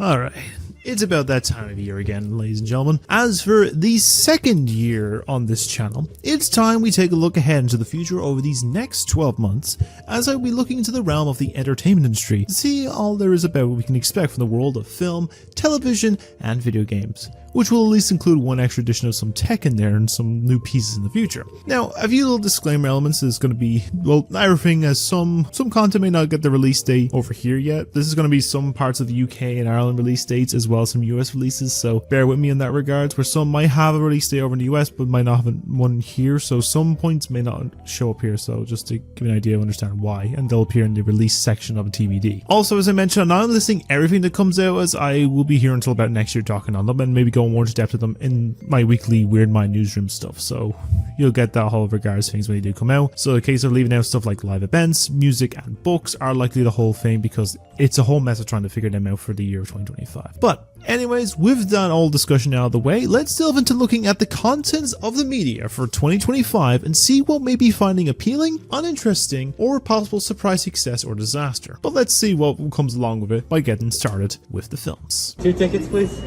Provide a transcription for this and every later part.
Alright, it's about that time of year again, ladies and gentlemen. As for the second year on this channel, it's time we take a look ahead into the future over these next 12 months, as I'll be looking into the realm of the entertainment industry to see all there is about what we can expect from the world of film, television, and video games, which will at least include one extra edition of some tech in there and some new pieces in the future. Now, a few little disclaimer elements is going to be, well, everything as some content may not get the release date over here yet. This is going to be some parts of the UK and Ireland release dates as well as some US releases, so bear with me in that regards, where some might have a release date over in the US but might not have one here, so some points may not show up here, so just to give you an idea of understand why, and they'll appear in the release section of a TBD. Also, as I mentioned, I'm not listing everything that comes out, as I will be here until about next year talking on them and maybe go more into depth of them in my weekly Weird Mind newsroom stuff, so you'll get that whole regards things when they do come out. So the case of leaving out stuff like live events, music, and books are likely the whole thing, because it's a whole mess of trying to figure them out for the year of 2025. But anyways, with that all discussion out of the way, let's delve into looking at the contents of the media for 2025 and see what may be finding appealing, uninteresting, or possible surprise success or disaster. But let's see what comes along with it by getting started with the films. 2 tickets, please.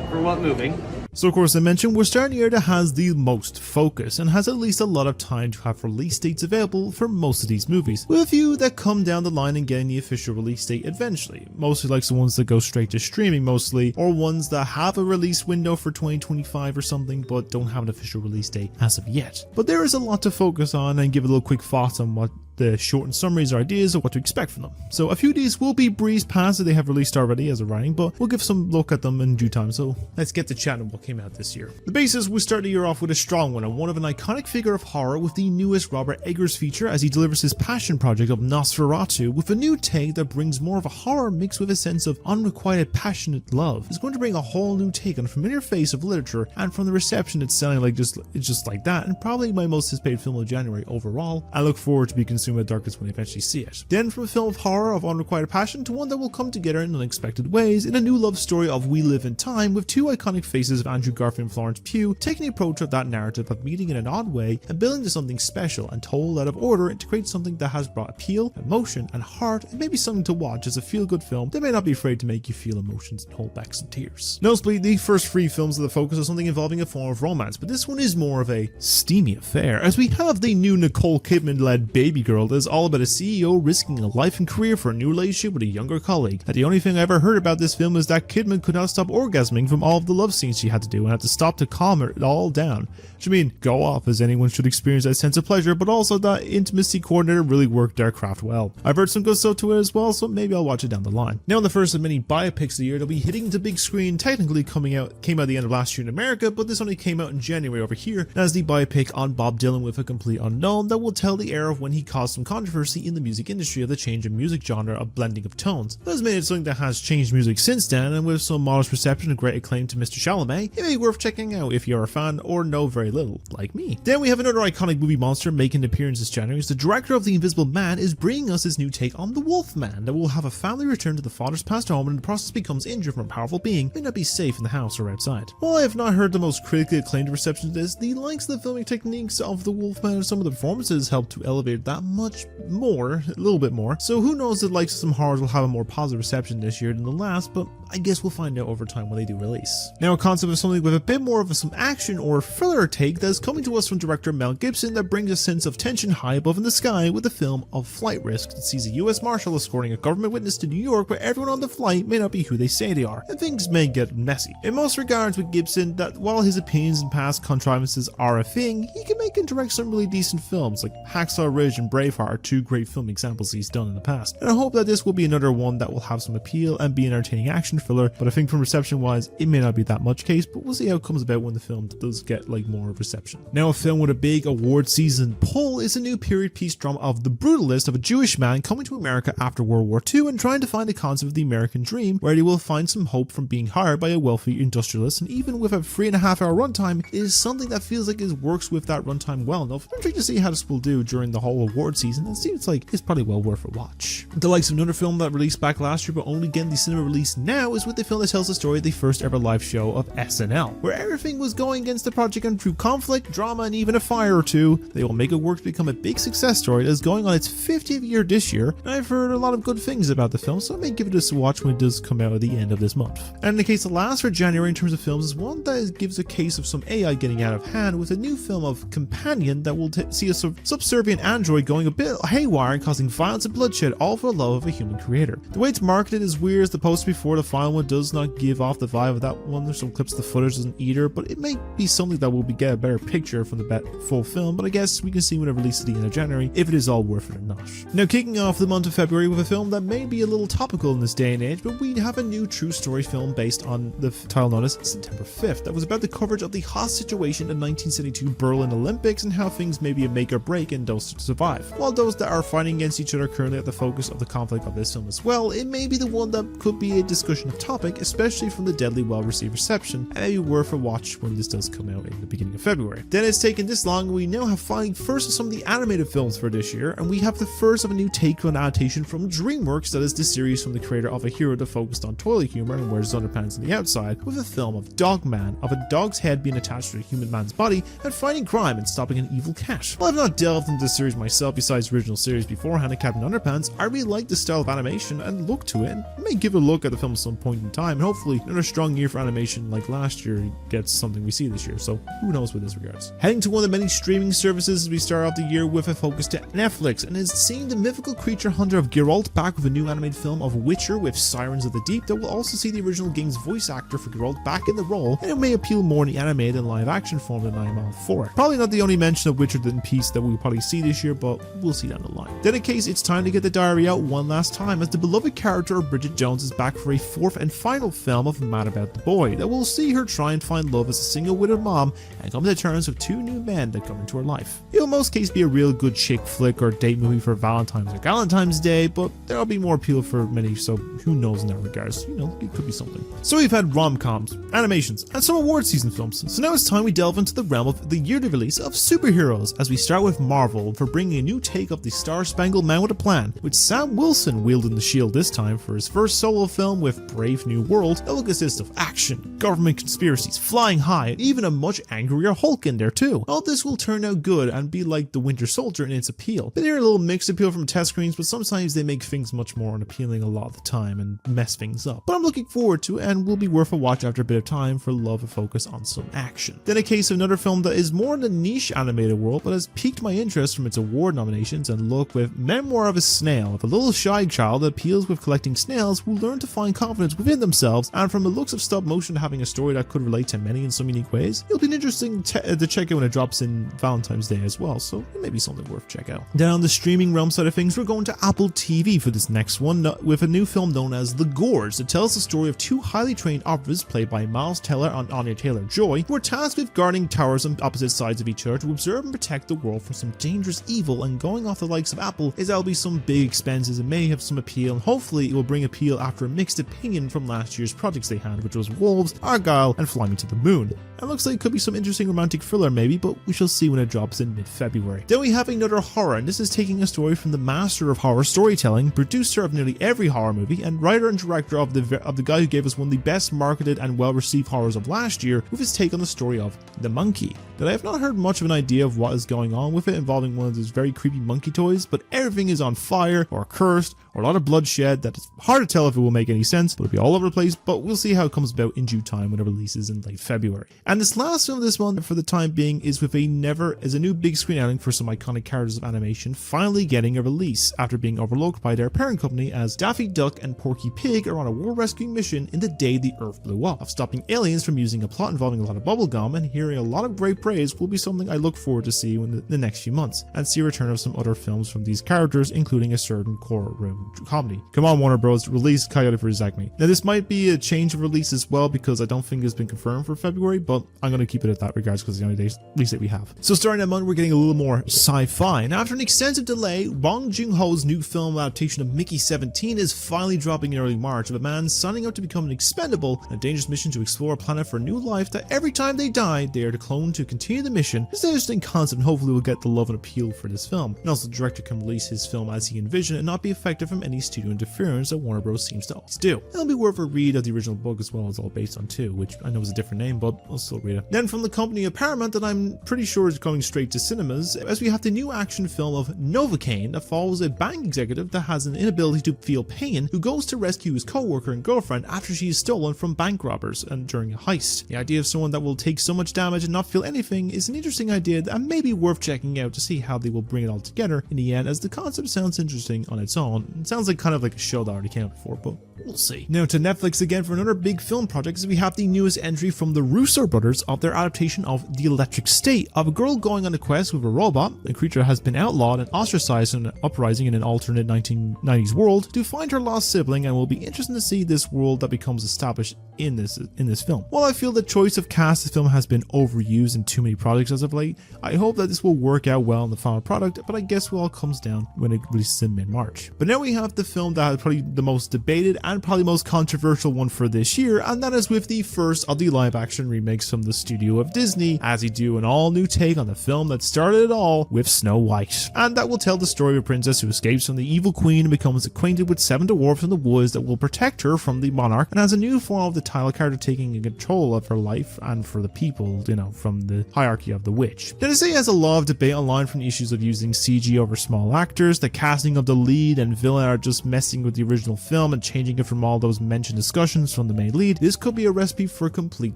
For what movie? So of course, I mentioned we're starting a year that has the most focus and has at least a lot of time to have release dates available for most of these movies, with a few that come down the line and getting the official release date eventually, mostly like the ones that go straight to streaming mostly, or ones that have a release window for 2025 or something but don't have an official release date as of yet. But there is a lot to focus on and give a little quick thoughts on what the shortened summaries or ideas of what to expect from them. So a few of these will be breezed past that they have released already as of writing, but we'll give some look at them in due time, so let's get to chatting what came out this year. The basis, we start the year off with a strong one, and one of an iconic figure of horror with the newest Robert Eggers feature as he delivers his passion project of Nosferatu with a new take that brings more of a horror mixed with a sense of unrequited passionate love. It's going to bring a whole new take on a familiar face of literature, and from the reception it's sounding like it's just like that, and probably my most anticipated film of January overall. I look forward to be consumed with darkness when I eventually see it. Then from a film of horror of unrequited passion to one that will come together in unexpected ways in a new love story of We Live in Time, with two iconic faces of Andrew Garfield and Florence Pugh taking the approach of that narrative of meeting in an odd way and building to something special and told out of order to create something that has brought appeal, emotion, and heart, and maybe something to watch as a feel-good film that may not be afraid to make you feel emotions and hold back some tears. Notably, the first 3 films of the focus are something involving a form of romance, but this one is more of a steamy affair, as we have the new Nicole Kidman-led Baby Girl that is all about a CEO risking a life and career for a new relationship with a younger colleague. And the only thing I ever heard about this film is that Kidman could not stop orgasming from all of the love scenes she had to do and had to stop to calm it all down. Which I mean, go off, as anyone should experience that sense of pleasure, but also that intimacy coordinator really worked their craft well. I've heard some good stuff to it as well, so maybe I'll watch it down the line. Now, the first of many biopics of the year that'll be hitting the big screen, technically came out at the end of last year in America, but this only came out in January over here, as the biopic on Bob Dylan with a complete unknown that will tell the era of when he caused some controversy in the music industry of the change in music genre of blending of tones. That has made it something that has changed music since then, and with some modest reception and great acclaim to Mr. Chalamet, it may be worth checking out if you're a fan or know very little, like me. Then we have another iconic movie monster making an appearance this January, as the director of The Invisible Man is bringing us his new take on The Wolfman that will have a family return to the father's past home and in the process becomes injured from a powerful being, may not be safe in the house or outside. While I have not heard the most critically acclaimed reception to this, the likes of the filming techniques of The Wolfman and some of the performances help to elevate that much more, a little bit more, so who knows if likes of some horrors will have a more positive reception this year than the last, but I guess we'll find out over time when they do release. Now, a concept of something with a bit more of some action or thriller take that is coming to us from director Mel Gibson that brings a sense of tension high above in the sky with the film of Flight Risk that sees a US Marshal escorting a government witness to New York where everyone on the flight may not be who they say they are, and things may get messy. In most regards with Gibson, that while his opinions and past contrivances are a thing, he can make and direct some really decent films, like Hacksaw Ridge and Braveheart are 2 great film examples he's done in the past, and I hope that this will be another one that will have some appeal and be an entertaining action thriller, but I think from reception wise it may not be that much case, but we'll see how it comes about when the film does get like more reception. Now, a film with a big award season pull is a new period piece drama of The Brutalist, of a Jewish man coming to America after World War II and trying to find the concept of the American dream, where he will find some hope from being hired by a wealthy industrialist, and even with a 3.5 hour runtime, it is something that feels like it works with that runtime well enough. I'm intrigued to see how this will do during the whole award season, and it seems like it's probably well worth a watch. The likes of another film that released back last year but only getting the cinema release now now is with the film that tells the story of the first ever live show of SNL, where everything was going against the project, and through conflict, drama, and even a fire or two, they will make it work to become a big success story that is going on its 50th year this year, and I've heard a lot of good things about the film, so I may give it a watch when it does come out at the end of this month. And in the case of last for January in terms of films is one that gives a case of some AI getting out of hand, with a new film of Companion that will see a subservient android going a bit haywire and causing violence and bloodshed, all for the love of a human creator. The way it's marketed is weird, as the poster before the final one does not give off the vibe of that one. There's some clips of the footage doesn't either, but it may be something that will get a better picture from the full film, but I guess we can see when it releases at the end of January if it is all worth it or not. Now, kicking off the month of February with a film that may be a little topical in this day and age, but we have a new true story film based on the title known as September 5th that was about the coverage of the hot situation in 1972 Berlin Olympics and how things may be a make or break in those to survive. While those that are fighting against each other currently at the focus of the conflict of this film as well, it may be the one that could be a discussion of topic, especially from the deadly well-received reception, and may be worth a watch when this does come out in the beginning of February. Then it's taken this long, we now have finally first of some of the animated films for this year, and we have the first of a new take on adaptation from DreamWorks that is the series from the creator of A Hero that focused on toilet humor and wears underpants on the outside, with a film of Dogman, of a dog's head being attached to a human man's body and fighting crime and stopping an evil cat. While I've not delved into the series myself besides the original series beforehand and Captain Underpants, I really like the style of animation and look to it, and may give a look at the film at some point in time, and hopefully another strong year for animation like last year gets something we see this year, so who knows with this regards. Heading to one of the many streaming services as we start off the year with a focus to Netflix, and is seeing the mythical creature hunter of Geralt back with a new animated film of Witcher with Sirens of the Deep that will also see the original game's voice actor for Geralt back in the role, and it may appeal more in the animated and live action form than I am all for. Probably not the only mention of Witcher in piece that we'll probably see this year, but we'll see down the line. Then in case it's time to get the diary out one last time, as the beloved character of Bridget Jones is back for a fourth and final film of Mad About the Boy that will see her try and find love as a single widowed mom and come to terms with two new men that come into her life. It will in most cases be a real good chick flick or date movie for Valentine's or Galentine's Day, but there'll be more appeal for many, so who knows in that regards. You know, it could be something. So we've had rom-coms, animations, and some award season films, so now it's time we delve into the realm of the yearly release of superheroes, as we start with Marvel for bringing a new take of the Star-Spangled Man with a Plan, with Sam Wilson wielding the shield this time for his first solo film with Brave New World that will consist of action, government conspiracies, flying high, and even a much angrier Hulk in there too. All this will turn out good and be like the Winter Soldier in its appeal. Been hearing a little mixed appeal from test screens, but sometimes they make things much more unappealing a lot of the time and mess things up. But I'm looking forward to it and will be worth a watch after a bit of time for love and focus on some action. Then a case of another film that is more in the niche animated world but has piqued my interest from its award nominations and look with Memoir of a Snail, with a little shy child that appeals with collecting snails who learn to find confidence within themselves, and from the looks of stop motion having a story that could relate to many in some unique ways, it'll be interesting to check out when it drops in Valentine's Day as well, so it may be something worth check out. Then on the streaming realm side of things, we're going to Apple TV for this next one with a new film known as The Gorge that tells the story of two highly trained operatives played by Miles Teller and Anya Taylor-Joy who are tasked with guarding towers on opposite sides of each other to observe and protect the world from some dangerous evil, and going off the likes of Apple is that'll be some big expenses and may have some appeal, and hopefully it will bring appeal after a mixed opinion from last year's projects they had, which was Wolves, Argyle, and Fly Me to the Moon. It looks like it could be some interesting romantic thriller maybe, but we shall see when it drops in mid-February. Then we have another horror, and this is taking a story from the master of horror storytelling, producer of nearly every horror movie, and writer and director of the guy who gave us one of the best marketed and well-received horrors of last year, with his take on the story of The Monkey. That I have not heard much of an idea of what is going on with it, involving one of those very creepy monkey toys, but everything is on fire or cursed or a lot of bloodshed that it's hard to tell if it will make any sense, but it'll be all over the place, but we'll see how it comes about in due time when it releases in late February. And this last film this month for the time being is with a new big screen outing for some iconic characters of animation finally getting a release after being overlooked by their parent company, as Daffy Duck and Porky Pig are on a world rescuing mission in the day the Earth blew up. Of stopping aliens from using a plot involving a lot of bubblegum and hearing a lot of great praise will be something I look forward to see in the next few months, and see a return of some other films from these characters, including a certain courtroom comedy. Come on, Warner Bros, release Coyote for Acme. Now this might be a change of release as well, because I don't think it's been confirmed for February, but I'm going to keep it at that regards because it's the only release that we have. So starting that month, we're getting a little more sci-fi, and after an extensive delay, Bong Joon-ho's new film adaptation of Mickey 17 is finally dropping in early March, of a man signing up to become an expendable on a dangerous mission to explore a planet for a new life that every time they die, they are cloned to continue the mission. It's an interesting concept, and hopefully we'll get the love and appeal for this film. And also the director can release his film as he envisioned and not be affected from any studio interference that Warner Bros seems to always do. It'll be worth a read of the original book as well as all based on too, which I know is a different name, but I'll still read it. Then from the company of Paramount that I'm pretty sure is coming straight to cinemas, as we have the new action film of Novocaine that follows a bank executive that has an inability to feel pain who goes to rescue his co-worker and girlfriend after she is stolen from bank robbers and during a heist. The idea of someone that will take so much damage and not feel anything is an interesting idea and maybe worth checking out to see how they will bring it all together in the end, as the concept sounds interesting on its own. It sounds like kind of like a show that already came out before, but we'll see. Now to Netflix again for another big film project, as we have the newest entry from the Russo brothers of their adaptation of The Electric State, of a girl going on a quest with a robot, a creature has been outlawed and ostracized in an uprising in an alternate 1990s world, to find her lost sibling, and will be interesting to see this world that becomes established in this film. While I feel the choice of cast this film has been overused in too many projects as of late, I hope that this will work out well in the final product, but I guess it all comes down when it releases in mid-March. But now we have the film that is probably the most debated and probably most controversial one for this year, and that is with the first of the live-action remakes from the studio of Disney, as they do an all-new take on the film that started it all with Snow White. And that will tell the story of a princess who escapes from the evil queen and becomes acquainted with 7 dwarves in the woods that will protect her from the monarch, and has a new form of the title character taking control of her life and for the people, from the hierarchy of the witch. Now, to say has a lot of debate online from the issues of using CG over small actors, the casting of the lead and villain are just messing with the original film and changing it from all those mentioned discussions from the main lead. This could be a recipe for a complete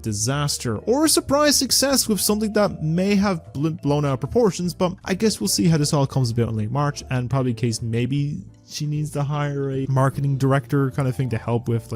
disaster, or a surprise success with something that may have blown out of proportions, but I guess we'll see how this all comes about in late March, and probably in case maybe she needs to hire a marketing director kind of thing to help with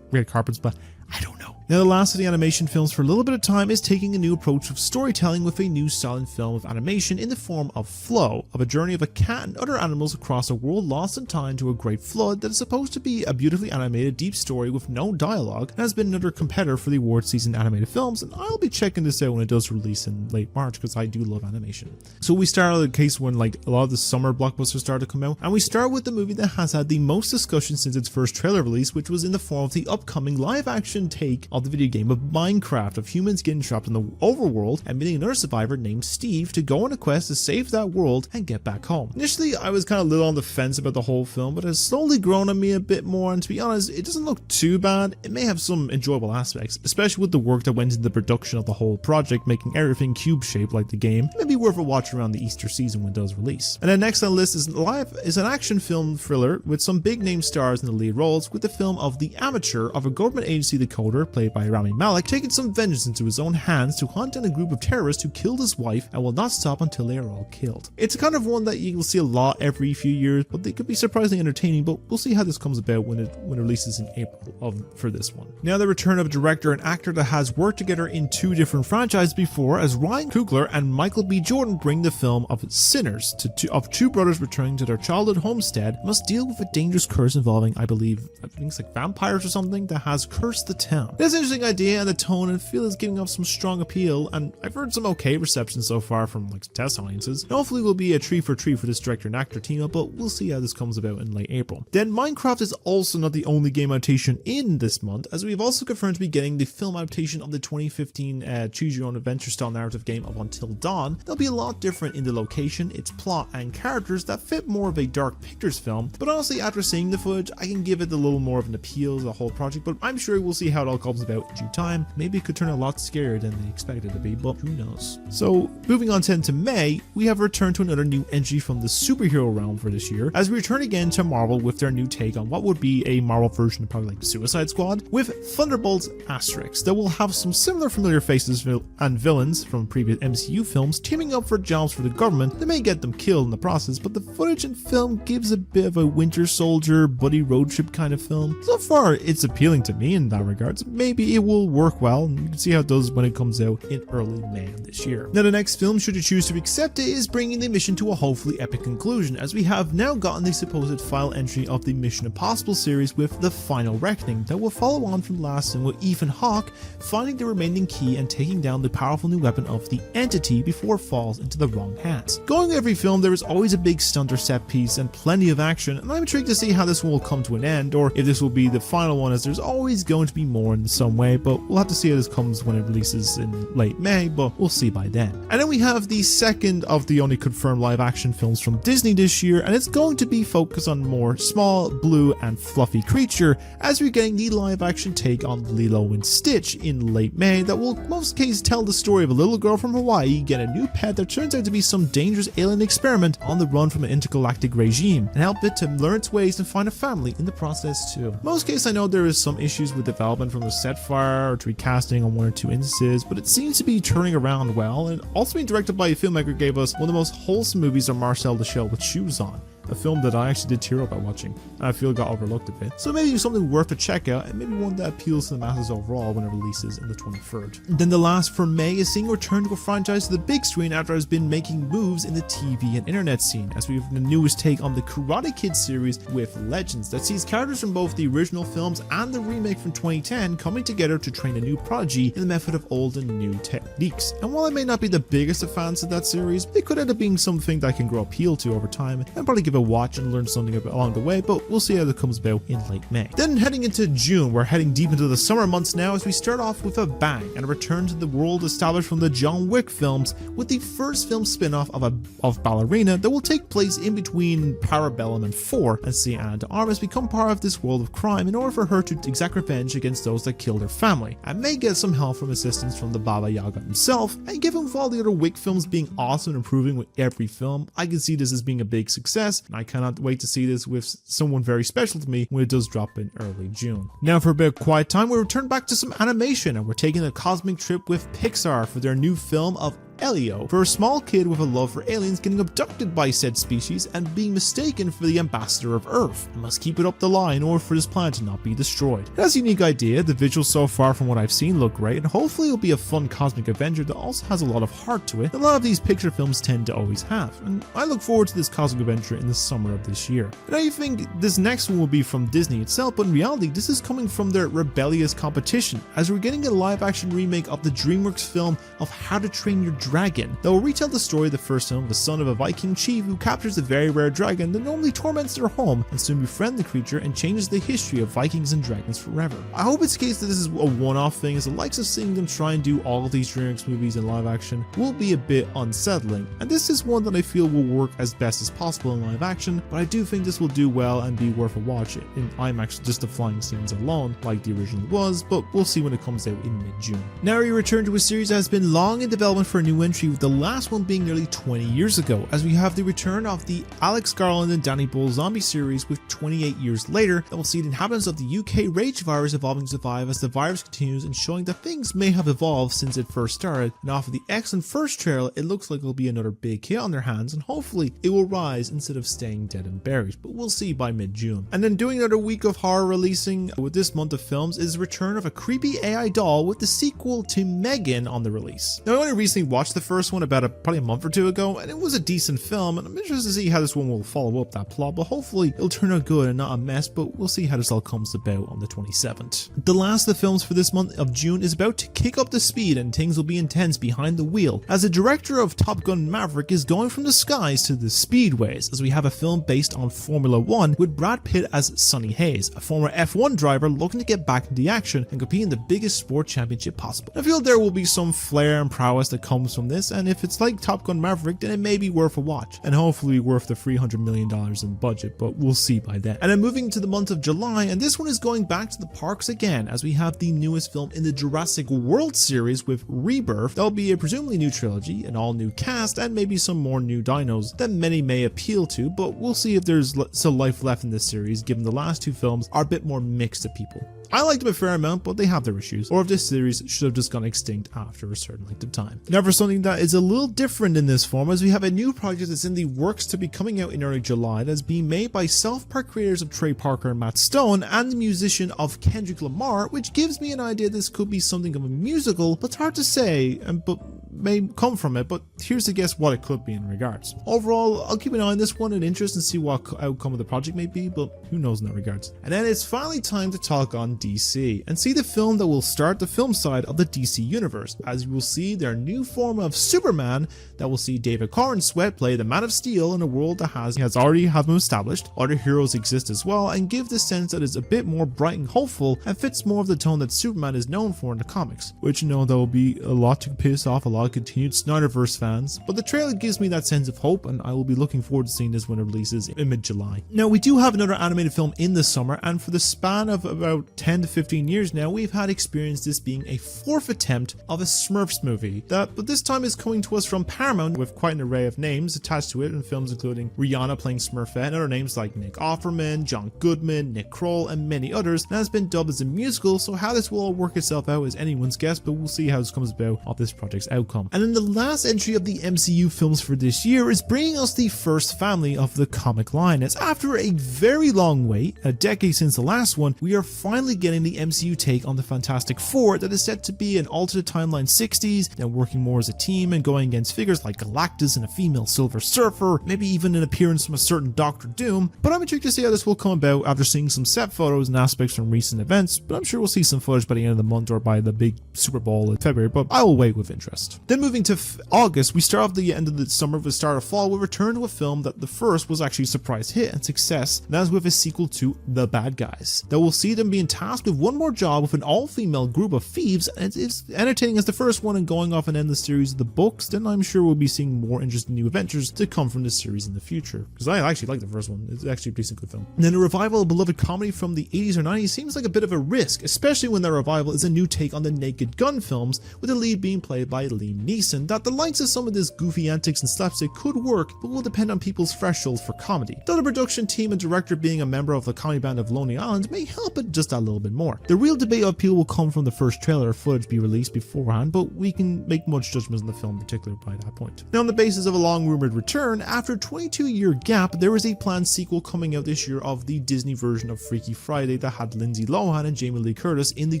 red carpets, but I don't know. Now, the last of the animation films for a little bit of time is taking a new approach of storytelling with a new silent film of animation in the form of Flow, of a journey of a cat and other animals across a world lost in time to a great flood that is supposed to be a beautifully animated deep story with no dialogue, and has been another competitor for the award season animated films, and I'll be checking this out when it does release in late March because I do love animation. So we start with a case when a lot of the summer blockbusters started to come out, and we start with the movie that has had the most discussion since its first trailer release, which was in the form of the upcoming live action take of the video game of Minecraft, of humans getting trapped in the overworld and meeting another survivor named Steve to go on a quest to save that world and get back home. Initially, I was kind of a little on the fence about the whole film, but it has slowly grown on me a bit more, and to be honest, it doesn't look too bad. It may have some enjoyable aspects, especially with the work that went into the production of the whole project, making everything cube-shaped like the game. It may be worth a watch around the Easter season when it does release. And then next on the list is an action film thriller with some big name stars in the lead roles, with the film of The Amateur, of a government agency decoder played by Rami Malek, taking some vengeance into his own hands to hunt down a group of terrorists who killed his wife and will not stop until they are all killed. It's a kind of one that you will see a lot every few years, but they could be surprisingly entertaining, but we'll see how this comes about when it releases in April for this one. Now, the return of a director and actor that has worked together in 2 different franchises before, as Ryan Coogler and Michael B. Jordan bring the film of Sinners of 2 brothers returning to their childhood homestead, must deal with a dangerous curse involving, I think it's like vampires or something, that has cursed the town. It's an interesting idea, and the tone and feel is giving off some strong appeal, and I've heard some okay reception so far from test audiences, and hopefully will be a treat for this director and actor team up, but we'll see how this comes about in late April. Then Minecraft is also not the only game adaptation in this month, as we've also confirmed to be getting the film adaptation of the 2015 choose your own adventure style narrative game of Until Dawn. They'll be a lot different in the location, its plot and characters that fit more of a dark pictures film, but honestly after seeing the footage I can give it a little more of an appeal to the whole project, but I'm sure we'll see how it all comes about in due time. Maybe it could turn a lot scarier than they expected it to be, but who knows. So moving on to May, we have returned to another new entry from the superhero realm for this year, as we return again to Marvel with their new take on what would be a Marvel version of probably Suicide Squad, with Thunderbolts Asterix that will have some similar familiar faces and villains from previous MCU films teaming up for jobs for the government that may get them killed in the process, but the footage and film gives a bit of a Winter Soldier buddy road trip kind of film. So far it's appealing to me in that regard, so maybe it will work well, and you can see how it does when it comes out in early May of this year. Now the next film, should you choose to accept it, is bringing the mission to a hopefully epic conclusion, as we have now gotten the supposed final entry of the Mission Impossible series with The Final Reckoning that will follow on from the last one, with Ethan Hawke finding the remaining key and taking down the powerful new weapon of the Entity before it falls into the wrong hands. Going to every film, there is always a big stunt or set piece and plenty of action, and I'm intrigued to see how this one will come to an end, or if this will be the final one, as there's always going to be more in the some way, but we'll have to see how this comes when it releases in late May, but we'll see by then. And then we have the second of the only confirmed live action films from Disney this year, and it's going to be focused on more small, blue and fluffy creature, as we're getting the live action take on Lilo and Stitch in late May that will in most cases tell the story of a little girl from Hawaii getting a new pet that turns out to be some dangerous alien experiment on the run from an intergalactic regime, and help it to learn its ways and find a family in the process too. In most cases, I know there is some issues with development from the set fire or to recasting on one or two instances, but it seems to be turning around well, and also being directed by a filmmaker who gave us one of the most wholesome movies of Marcel the Shell with Shoes On. A film that I actually did tear up by watching, and I feel got overlooked a bit. So maybe something worth a check out, and maybe one that appeals to the masses overall when it releases in the 23rd. And then the last for May is seeing a return to a franchise to the big screen after it has been making moves in the TV and internet scene, as we have the newest take on the Karate Kid series with Legends that sees characters from both the original films and the remake from 2010 coming together to train a new prodigy in the method of old and new techniques. And while I may not be the biggest of fans of that series, it could end up being something that I can grow appeal to over time and probably give a watch and learn something along the way, but we'll see how it comes about in late May. Then heading into June, we're heading deep into the summer months now as we start off with a bang and a return to the world established from the John Wick films with the first film spin-off of Ballerina that will take place in between Parabellum and 4 and see Anna de Armas become part of this world of crime in order for her to exact revenge against those that killed her family, and may get some help from assistance from the Baba Yaga himself. And given with all the other Wick films being awesome and improving with every film, I can see this as being a big success, and I cannot wait to see this with someone very special to me when it does drop in early June. Now for a bit of quiet time, we return back to some animation, and we're taking a cosmic trip with Pixar for their new film of Elio, for a small kid with a love for aliens getting abducted by said species and being mistaken for the ambassador of Earth, and must keep it up the line in order for this planet to not be destroyed. It has a unique idea, the visuals so far from what I've seen look great, and hopefully it'll be a fun cosmic adventure that also has a lot of heart to it, that a lot of these Pixar films tend to always have, and I look forward to this cosmic adventure in the summer of this year. And I think this next one will be from Disney itself, but in reality this is coming from their rebellious competition, as we're getting a live action remake of the DreamWorks film of How to Train Your Dragon that will retell the story of the first film of the son of a Viking chief who captures a very rare dragon that normally torments their home and soon befriends the creature and changes the history of Vikings and dragons forever. I hope it's the case that this is a one-off thing, as the likes of seeing them try and do all of these DreamWorks movies in live action will be a bit unsettling, and this is one that I feel will work as best as possible in live action, but I do think this will do well and be worth a watch in IMAX, just the flying scenes alone like the original was, but we'll see when it comes out in mid-June. Now we return to a series that has been long in development for a new entry, with the last one being nearly 20 years ago, as we have the return of the Alex Garland and Danny Boyle zombie series with 28 years later that will see the inhabitants of the UK rage virus evolving to survive as the virus continues, and showing that things may have evolved since it first started. And off of the excellent first trailer, it looks like it'll be another big hit on their hands, and hopefully it will rise instead of staying dead and buried, but we'll see by mid-June. And then doing another week of horror releasing with this month of films is the return of a creepy AI doll with the sequel to Megan on the release. Now I only recently watched the first one about probably a month or two ago, and it was a decent film, and I'm interested to see how this one will follow up that plot, but hopefully it'll turn out good and not a mess, but we'll see how this all comes about on the 27th. The last of the films for this month of June is about to kick up the speed, and things will be intense behind the wheel, as the director of Top Gun Maverick is going from the skies to the speedways, as we have a film based on Formula 1 with Brad Pitt as Sonny Hayes, a former F1 driver looking to get back into the action and compete in the biggest sport championship possible. I feel there will be some flair and prowess that comes from this, and if it's like Top Gun Maverick, then it may be worth a watch, and hopefully worth the $300 million in budget, but we'll see by then. And then moving to the month of July, and this one is going back to the parks again, as we have the newest film in the Jurassic World series with Rebirth. There'll be a presumably new trilogy, an all new cast, and maybe some more new dinos that many may appeal to, but we'll see if there's still life left in this series, given the last two films are a bit more mixed to people. I liked them a fair amount, but they have their issues, or if this series should have just gone extinct after a certain length of time. Now for something that is a little different in this form, as we have a new project that's in the works to be coming out in early July that's being made by South Park creators of Trey Parker and Matt Stone and the musician of Kendrick Lamar, which gives me an idea this could be something of a musical, but it's hard to say, but may come from it, but here's to guess what it could be in regards. Overall, I'll keep an eye on this one in interest and see what outcome of the project may be, but who knows in that regards. And then it's finally time to talk on DC and see the film that will start the film side of the DC universe, as you will see their new form of Superman that will see David Corenswet play the Man of Steel in a world that has already have been established. Other heroes exist as well and give the sense that it's a bit more bright and hopeful and fits more of the tone that Superman is known for in the comics, which there will be a lot to piss off a lot of continued Snyderverse fans, but the trailer gives me that sense of hope and I will be looking forward to seeing this when it releases in mid-July. Now we do have another animated film in the summer, and for the span of about 10 to 15 years now we've had experience this being a fourth attempt of a Smurfs movie but this time is coming to us from Paramount with quite an array of names attached to it, in films including Rihanna playing Smurfette and other names like Nick Offerman, John Goodman, Nick Kroll and many others, and has been dubbed as a musical, so how this will all work itself out is anyone's guess, but we'll see how this comes about of this project's outcome. And then the last entry of the MCU films for this year is bringing us the first family of the comic line, as after a very long wait, a decade since the last one, we are finally getting the MCU take on the Fantastic Four that is set to be an alternate timeline 60s, now working more as a team and going against figures like Galactus and a female Silver Surfer, maybe even an appearance from a certain Doctor Doom, but I'm intrigued to see how this will come about after seeing some set photos and aspects from recent events, but I'm sure we'll see some footage by the end of the month or by the big Super Bowl in February, but I will wait with interest. Then moving to August, we start off the end of the summer with the start of fall, we'll return to a film that the first was actually a surprise hit and success, and that is with a sequel to The Bad Guys, that will see them being tasked with one more job with an all-female group of thieves, and it's entertaining as the first one and going off and end the series of the books, then I'm sure we'll be seeing more interesting new adventures to come from this series in the future, because I actually like the first one. It's actually a decent good film. And then a revival of beloved comedy from the 80s or 90s seems like a bit of a risk, especially when that revival is a new take on the Naked Gun films, with the lead being played by Liam Neeson, that the likes of some of this goofy antics and slapstick could work, but will depend on people's thresholds for comedy. Though the production team and director being a member of the comedy band of Lonely Island may help it just a little bit more. The real debate of appeal will come from the first trailer or footage be released beforehand, but we can make much judgments on the film in particular by that point. Now on the basis of a long rumored return, after a 22-year gap, there is a planned sequel coming out this year of the Disney version of Freaky Friday that had Lindsay Lohan and Jamie Lee Curtis in the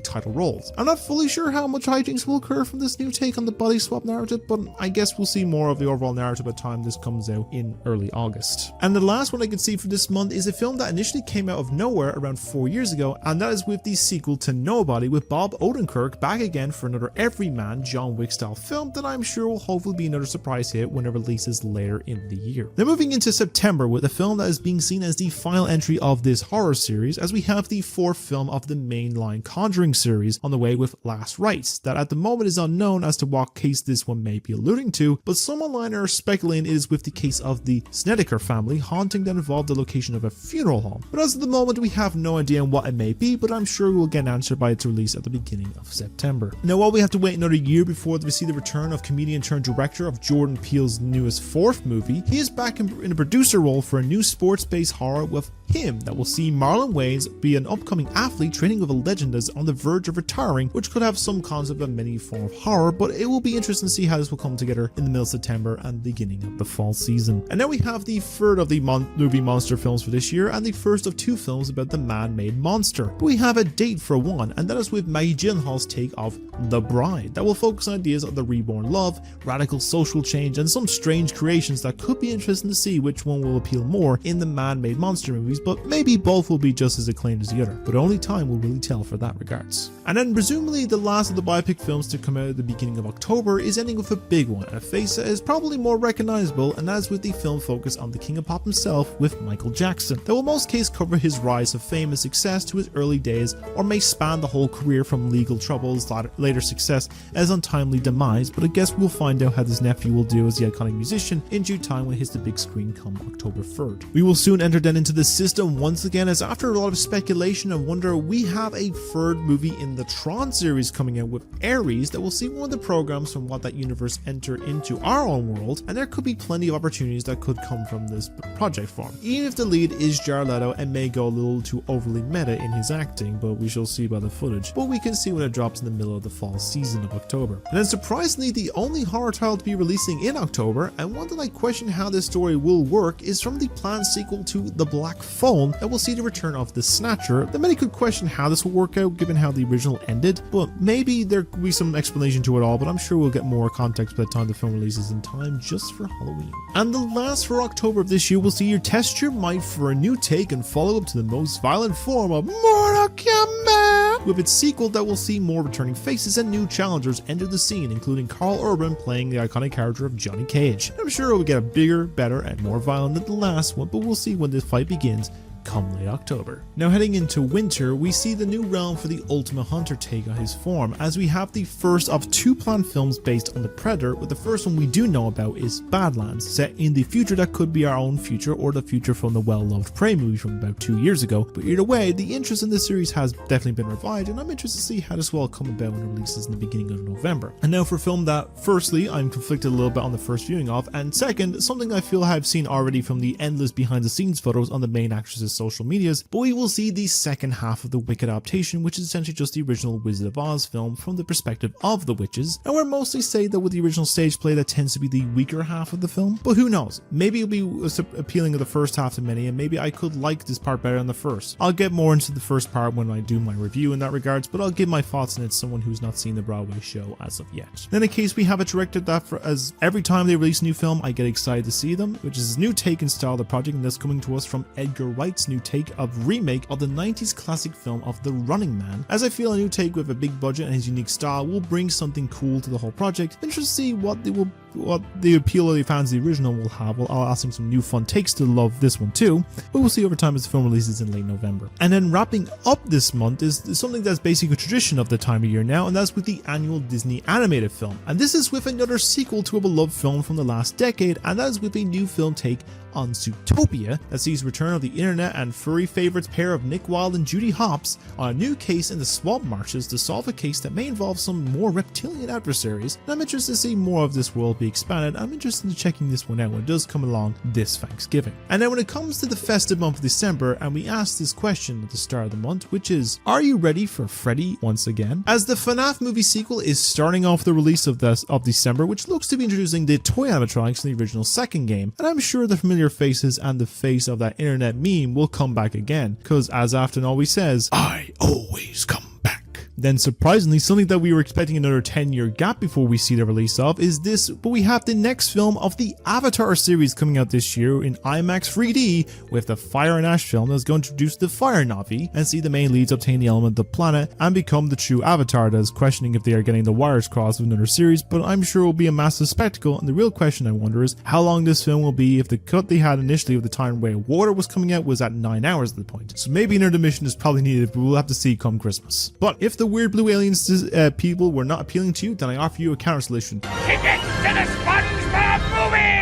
title roles. I'm not fully sure how much hijinks will occur from this new take on the body swap narrative, but I guess we'll see more of the overall narrative by the time this comes out in early August. And the last one I can see for this month is a film that initially came out of nowhere around 4 years ago, and that is with the sequel to Nobody, with Bob Odenkirk back again for another everyman John Wick style film that I'm sure will hopefully be another surprise hit when it releases later in the year. Now moving into September with a film that is being seen as the final entry of this horror series, as we have the fourth film of the mainline Conjuring series on the way with Last Rites, that at the moment is unknown as to what case this one may be alluding to, but some online are speculating it is with the case of the Snedeker family haunting that involved the location of a funeral home. But as of the moment we have no idea on what it may be, but I'm sure we will get an answer by its release at the beginning of September. Now while we have to wait another year before we see the return of comedian turned director of Jordan Peele's newest fourth movie, he is back in a producer role for a new sports-based horror with Him that will see Marlon Wayans be an upcoming athlete training with a legend that's on the verge of retiring, which could have some concept of many form of horror, but it will be interesting to see how this will come together in the middle of September and the beginning of the fall season. And now we have the third of the movie monster films for this year, and the first of two films about the man-made monster. But we have a date for one, and that is with Maggie Gyllenhaal's take of The Bride, that will focus on ideas of the reborn love, radical social change, and some strange creations that could be interesting to see which one will appeal more in the man-made monster movies, but maybe both will be just as acclaimed as the other, but only time will really tell for that regards. And then presumably the last of the biopic films to come out at the beginning of October is ending with a big one, a face that is probably more recognizable, and that is with the film focus on the King of Pop himself with Michael Jackson, that will in most cases cover his rise of fame and success to his early days, or may span the whole career from legal troubles, later success, as untimely demise, but I guess we'll find out how this nephew will do as the iconic musician in due time when it hits the big screen come October 3rd. We will soon enter then into the system once again, as after a lot of speculation and wonder, we have a third movie in the Tron series coming out with Ares that will see one of the programs from what that universe enter into our own world, and there could be plenty of opportunities that could come from this project form. Even if the lead is Jared Leto and may go a little too overly meta in his acting, but we shall see by the footage, but we can see when it drops in the middle of the fall season of October. And then surprisingly, the only horror title to be releasing in October, and one that I question how this story will work, is from the planned sequel to The Black phone, that we'll see the return of the Snatcher. That many could question how this will work out given how the original ended, but maybe there could be some explanation to it all, but I'm sure we'll get more context by the time the film releases in time just for Halloween. And the last for October of this year, we'll see you test your might for a new take and follow up to the most violent form of Mortal Kombat, with its sequel that will see more returning faces and new challengers enter the scene, including Carl Urban playing the iconic character of Johnny Cage. I'm sure it will get bigger, better, and more violent than the last one, but we'll see when this fight begins come late October. Now heading into winter, we see the new realm for the Ultimate Hunter take on his form, as we have the first of two planned films based on the Predator, with the first one we do know about is Badlands, set in the future that could be our own future or the future from the well-loved Prey movie from about 2 years ago. But either way, the interest in this series has definitely been revived, and I'm interested to see how this will all come about when it releases in the beginning of November. And now for a film that, firstly, I'm conflicted a little bit on the first viewing of, and second, something I feel I've seen already from the endless behind-the-scenes photos on the main actress's social medias, but we will see the second half of the Wicked adaptation, which is essentially just the original Wizard of Oz film from the perspective of the witches, and we're mostly say that with the original stage play that tends to be the weaker half of the film, but who knows, maybe it'll be appealing of the first half to many, and maybe I could like this part better than the first. I'll get more into the first part when I do my review in that regards, but I'll give my thoughts on it as someone who's not seen the Broadway show as of yet. Then in case we have a director that as every time they release a new film, I get excited to see them, which is a new take and style of the project, and that's coming to us from Edgar Wright's new take of remake of the 90s classic film of The Running Man, as I feel a new take with a big budget and his unique style will bring something cool to the whole project. Interested to see what the appeal of the fans of the original will have, while I'll asking some new fun takes to love this one too, but we'll see over time as the film releases in late November. And then wrapping up this month is something that's basically a tradition of the time of year now, and that's with the annual Disney animated film, and this is with another sequel to a beloved film from the last decade, and that is with a new film take on Zootopia that sees return of the internet and furry favorites pair of Nick Wilde and Judy Hopps on a new case in the swamp marshes to solve a case that may involve some more reptilian adversaries, and I'm interested to see more of this world be expanded. I'm interested in checking this one out when it does come along this Thanksgiving. And then when it comes to the festive month of December, and we ask this question at the start of the month, which is, are you ready for Freddy once again? As the FNAF movie sequel is starting off the release of December, which looks to be introducing the toy animatronics in the original second game, and I'm sure the familiar faces and the face of that internet meme will come back again, because as Afton always says, I always come back. Then surprisingly, something that we were expecting another 10-year gap before we see the release of is this, but we have the next film of the Avatar series coming out this year in IMAX 3D with the Fire and Ash film that's going to introduce the Fire Na'vi and see the main leads obtain the element of the planet and become the true Avatar that is questioning if they are getting the wires crossed with another series, but I'm sure it will be a massive spectacle, and the real question I wonder is how long this film will be if the cut they had initially with the time Way of Water was coming out was at 9 hours at the point. So maybe an intermission is probably needed, but we'll have to see come Christmas. But if the weird blue aliens people were not appealing to you, then I offer you a counter solution. Tickets to the SpongeBob movie!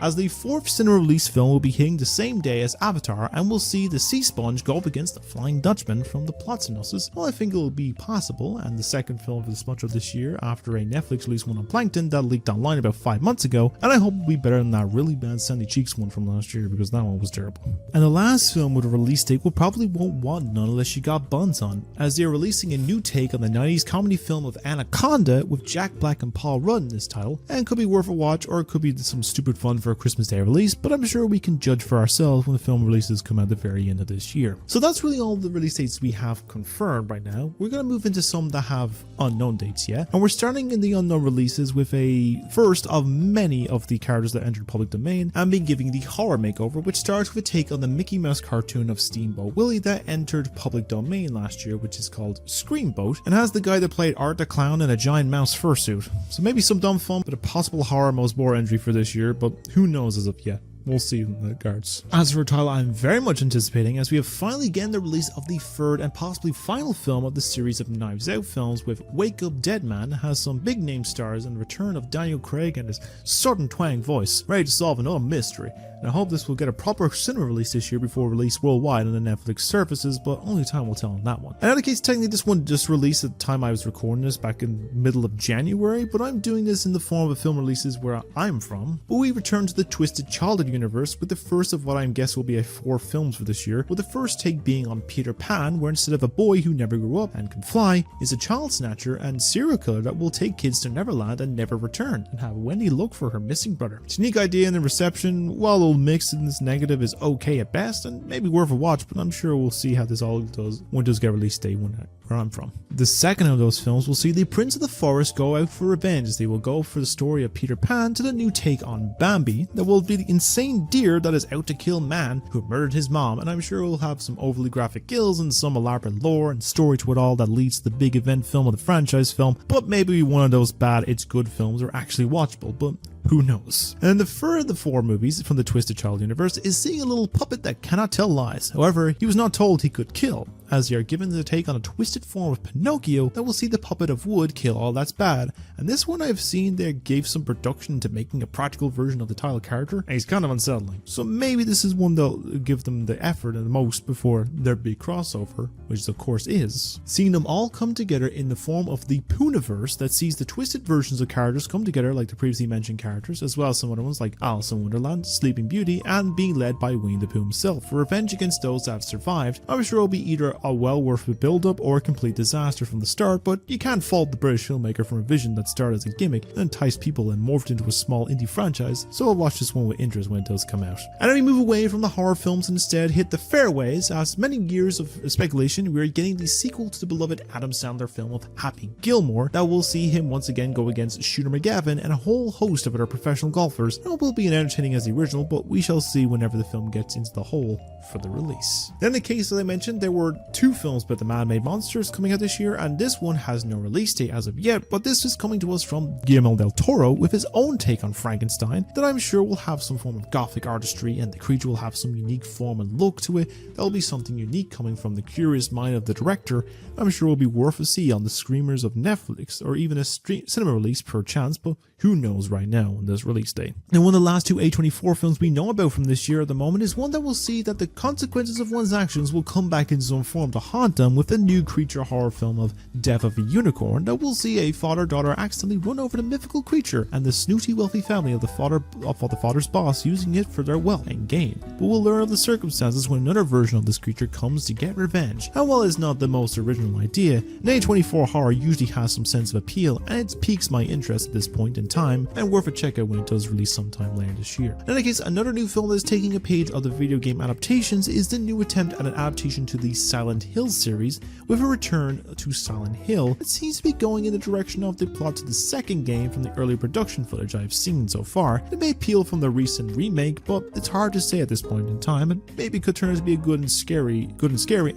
As the fourth cinema release film will be hitting the same day as Avatar, and we'll see the Sea Sponge go up against the Flying Dutchman from the plot synopsis. Well, I think it will be possible, and the second film for the Sponge of this year after a Netflix release one on Plankton that leaked online about 5 months ago, and I hope it will be better than that really bad Sandy Cheeks one from last year, because that one was terrible. And the last film with a release date will probably won't want none unless you got buns on, as they are releasing a new take on the 90s comedy film of Anaconda with Jack Black and Paul Rudd in this title, and could be worth a watch or it could be some stupid fun for a Christmas Day release, but I'm sure we can judge for ourselves when the film releases come out at the very end of this year. So that's really all the release dates we have confirmed right now. We're going to move into some that have unknown dates yet, and we're starting in the unknown releases with a first of many of the characters that entered public domain and been giving the horror makeover, which starts with a take on the Mickey Mouse cartoon of Steamboat Willie that entered public domain last year, which is called Screamboat, and has the guy that played Art the Clown in a giant mouse fursuit. So maybe some dumb fun, but a possible horror most bore entry for this year, but who knows as of yet. We'll see in the regards. As for a title I'm very much anticipating, as we have finally gotten the release of the third and possibly final film of the series of Knives Out films, with Wake Up Dead Man has some big name stars and the return of Daniel Craig and his southern twang voice, ready to solve another mystery. And I hope this will get a proper cinema release this year before release worldwide on the Netflix services, but only time will tell on that one. In other case, technically this one just released at the time I was recording this back in the middle of January, but I'm doing this in the form of film releases where I'm from. But we return to the Twisted Childhood universe, with the first of what I'm guessing will be 4 films for this year, with the first take being on Peter Pan, where instead of a boy who never grew up and can fly, is a child snatcher and serial killer that will take kids to Neverland and never return, and have Wendy look for her missing brother. It's a unique idea, and the reception, while a little mixed in this negative, is okay at best, and maybe worth a watch, but I'm sure we'll see how this all does when it does get released day where I'm from. The second of those films will see the Prince of the Forest go out for revenge, as they will go for the story of Peter Pan to the new take on Bambi that will be the insane deer that is out to kill man who murdered his mom, and I'm sure we'll have some overly graphic kills and some elaborate lore and story to it all that leads to the big event film of the franchise film, but maybe one of those bad it's good films are actually watchable, but who knows. And the third of the 4 movies from the Twisted Child universe is seeing a little puppet that cannot tell lies. However, he was not told he could kill, as they are given the take on a twisted form of Pinocchio that will see the puppet of wood kill all that's bad. And this one I've seen they gave some production into making a practical version of the title character, and he's kind of unsettling. So maybe this is one that'll give them the effort and the most before their big crossover, which of course is seeing them all come together in the form of the Pooniverse that sees the twisted versions of characters come together like the previously mentioned characters, as well as some other ones like Alice in Wonderland, Sleeping Beauty, and being led by Winnie the Pooh himself for revenge against those that have survived. I'm sure it'll be either a well worth a build-up or a complete disaster from the start, but you can't fault the British filmmaker from a vision that started as a gimmick and enticed people and morphed into a small indie franchise, so I'll watch this one with interest when it does come out. And then we move away from the horror films and instead hit the fairways, as many years of speculation we are getting the sequel to the beloved Adam Sandler film of Happy Gilmore that will see him once again go against Shooter McGavin and a whole host of other professional golfers. It will be as entertaining as the original, but we shall see whenever the film gets into the hole for the release. Then in the case that I mentioned, there were 2 films about the man-made monsters coming out this year, and this one has no release date as of yet, but this is coming to us from Guillermo del Toro with his own take on Frankenstein that I'm sure will have some form of gothic artistry, and the creature will have some unique form and look to it. That'll be something unique coming from the curious mind of the director. I'm sure will be worth a see on the screamers of Netflix, or even a cinema release per chance, but who knows right now on this release date. And one of the last 2 A24 films we know about from this year at the moment is one that will see that the consequences of one's actions will come back in some form to haunt them, with the new creature horror film of Death of a Unicorn that will see a father-daughter accidentally run over the mythical creature and the snooty wealthy family of the father's boss using it for their wealth and gain. But we'll learn of the circumstances when another version of this creature comes to get revenge. And while it's not the most original idea, an A24 horror usually has some sense of appeal, and it piques my interest at this point in time, and worth a check out when it does release sometime later this year. In any case, another new film that is taking a page of the video game adaptations is the new attempt at an adaptation to the Silent Hill series, with a return to Silent Hill. It seems to be going in the direction of the plot to the second game from the early production footage I've seen so far. It may appeal from the recent remake, but it's hard to say at this point in time, and maybe could turn out to be a good and scary,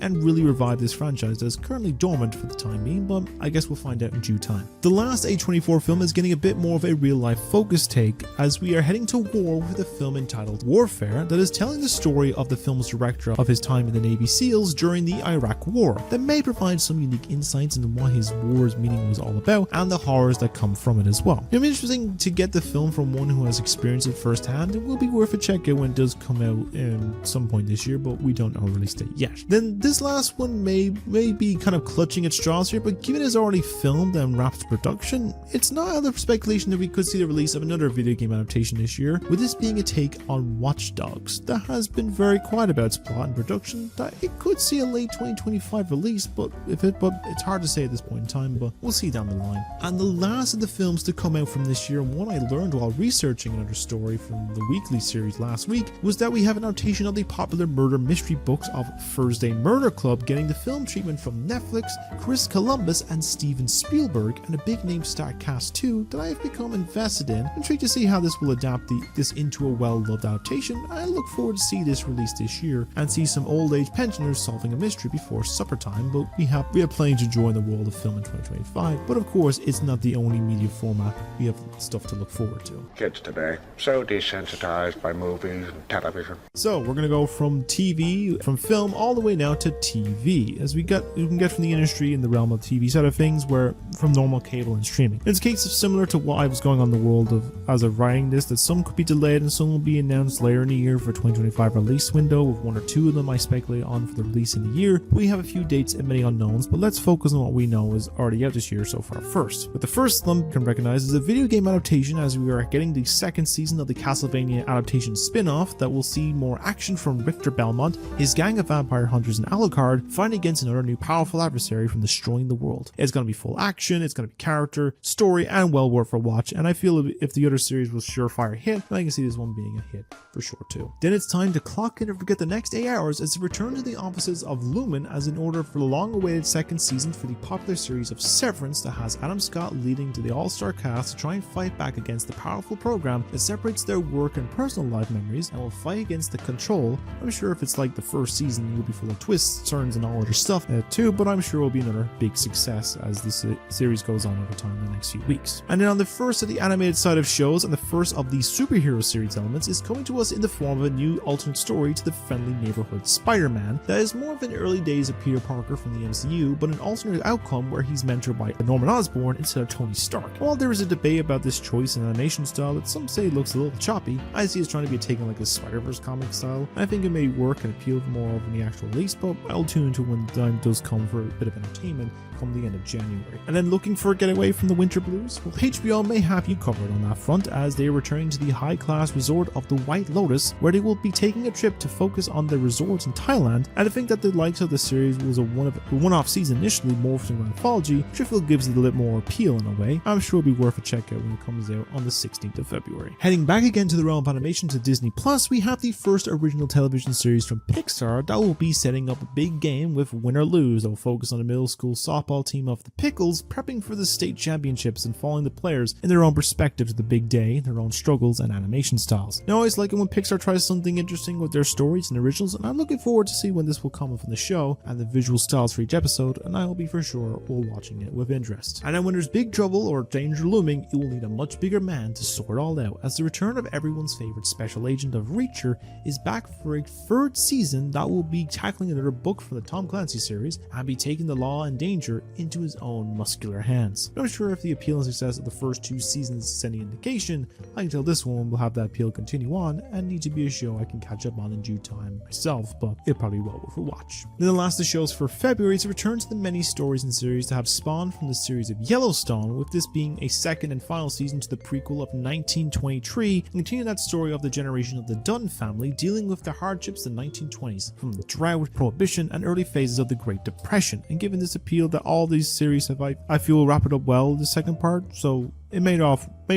and really revive this franchise that is currently dormant for the time being, but I guess we'll find out in due time. The last A24 film is getting a bit more of a real-life focused take, as we are heading to war with a film entitled Warfare that is telling the story of the film's director of his time in the Navy SEALs during the Iraq War, that may provide some unique insights into what his war's meaning was all about and the horrors that come from it as well. It'll be interesting to get the film from one who has experienced it firsthand. It will be worth a check out when it does come out in some point this year, but we don't know a release date yet. Then this last one may be kind of clutching at straws here, but given it's already filmed and wrapped production, it's not out of speculation that we could see the release of another video game adaptation this year, with this being a take on Watch Dogs that has been very quiet about its plot and production, that it could see a late 2025 release, but it's hard to say at this point in time, but we'll see down the line. And the last of the films to come out from this year, and one I learned while researching another story from the weekly series last week, was that we have an adaptation of the popular murder mystery books of Thursday Murder Club getting the film treatment from Netflix, Chris Columbus and Steven Spielberg, and a big name star cast too that I have become invested in. I'm intrigued to see how this will adapt this into a well-loved adaptation. I look forward to see this released this year and see some old age pensioners solving a mystery before supper time, but we have plenty to enjoy in the world of film in 2025. But of course, it's not the only media format. We have stuff to look forward to. Kids today, so desensitized by movies and television. So we're gonna go from TV, from film, all the way now to TV, as we can get from the industry in the realm of TV side of things, where from normal cable and streaming. It's a case of similar to what I was going on in the world of as of writing this, that some could be delayed and some will be announced later in the year for 2025 release window, with 1 or 2 of them I speculate on for the release in the year. year. We have a few dates and many unknowns, but let's focus on what we know is already out this year so far first. With the first one you can recognize is a video game adaptation, as we are getting the second season of the Castlevania adaptation spin-off that will see more action from Richter Belmont, his gang of vampire hunters in Alucard, fighting against another new powerful adversary from destroying the world. It's going to be full action, it's going to be character, story, and well worth a watch, and I feel if the other series was surefire hit, I can see this one being a hit for sure too. Then it's time to clock in and forget the next 8 hours as it returns to the offices of Lumen as in order for the long-awaited second season for the popular series of Severance that has Adam Scott leading to the all-star cast to try and fight back against the powerful program that separates their work and personal life memories and will fight against the Control. I'm sure if it's like the first season, it will be full of twists, turns, and all other stuff too, but I'm sure it will be another big success as this series goes on over time in the next few weeks. And then on the first of the animated side of shows and the first of the superhero series elements is coming to us in the form of a new alternate story to the friendly neighborhood Spider-Man that is more of an early days of Peter Parker from the MCU, but an alternate outcome where he's mentored by Norman Osborn instead of Tony Stark. While there is a debate about this choice in animation style that some say looks a little choppy, I see it's trying to be taken like a Spider-Verse comic style, and I think it may work and appeal more over the actual release, but I'll tune into when the time does come for a bit of entertainment come the end of January. And then looking for a getaway from the winter blues? Well, HBO may have you covered on that front as they are returning to the high-class resort of the White Lotus, where they will be taking a trip to focus on their resorts in Thailand, and I think that the likes of the series was a one-off season initially morphed into an anthology, which I feel gives it a little more appeal in a way. I'm sure it'll be worth a check out when it comes out on the 16th of February. Heading back again to the realm of animation to Disney Plus, we have the first original television series from Pixar that will be setting up a big game with Win or Lose that will focus on a middle school softball team of the Pickles prepping for the state championships and following the players in their own perspective to the big day, their own struggles and animation styles. Now I always like it when Pixar tries something interesting with their stories and originals, and I'm looking forward to see when this will come from the show and the visual styles for each episode, and I will be for sure all watching it with interest. And then when there's big trouble or danger looming, it will need a much bigger man to sort it all out, as the return of everyone's favorite special agent of Reacher is back for a third season that will be tackling another book from the Tom Clancy series and be taking the law and danger into his own muscular hands. But I'm sure if the appeal and success of the first 2 seasons is any indication, I can tell this one will have that appeal continue on and need to be a show I can catch up on in due time myself, but it probably well worth a watch. Then the last of the shows for February is a return to the many stories and series that have spawned from the series of Yellowstone, with this being a second and final season to the prequel of 1923 and continue that story of the generation of the Dunn family dealing with the hardships of the 1920s, from the drought, prohibition, and early phases of the Great Depression. And given this appeal that all these series have, I feel will wrap it up well in the second part, so it may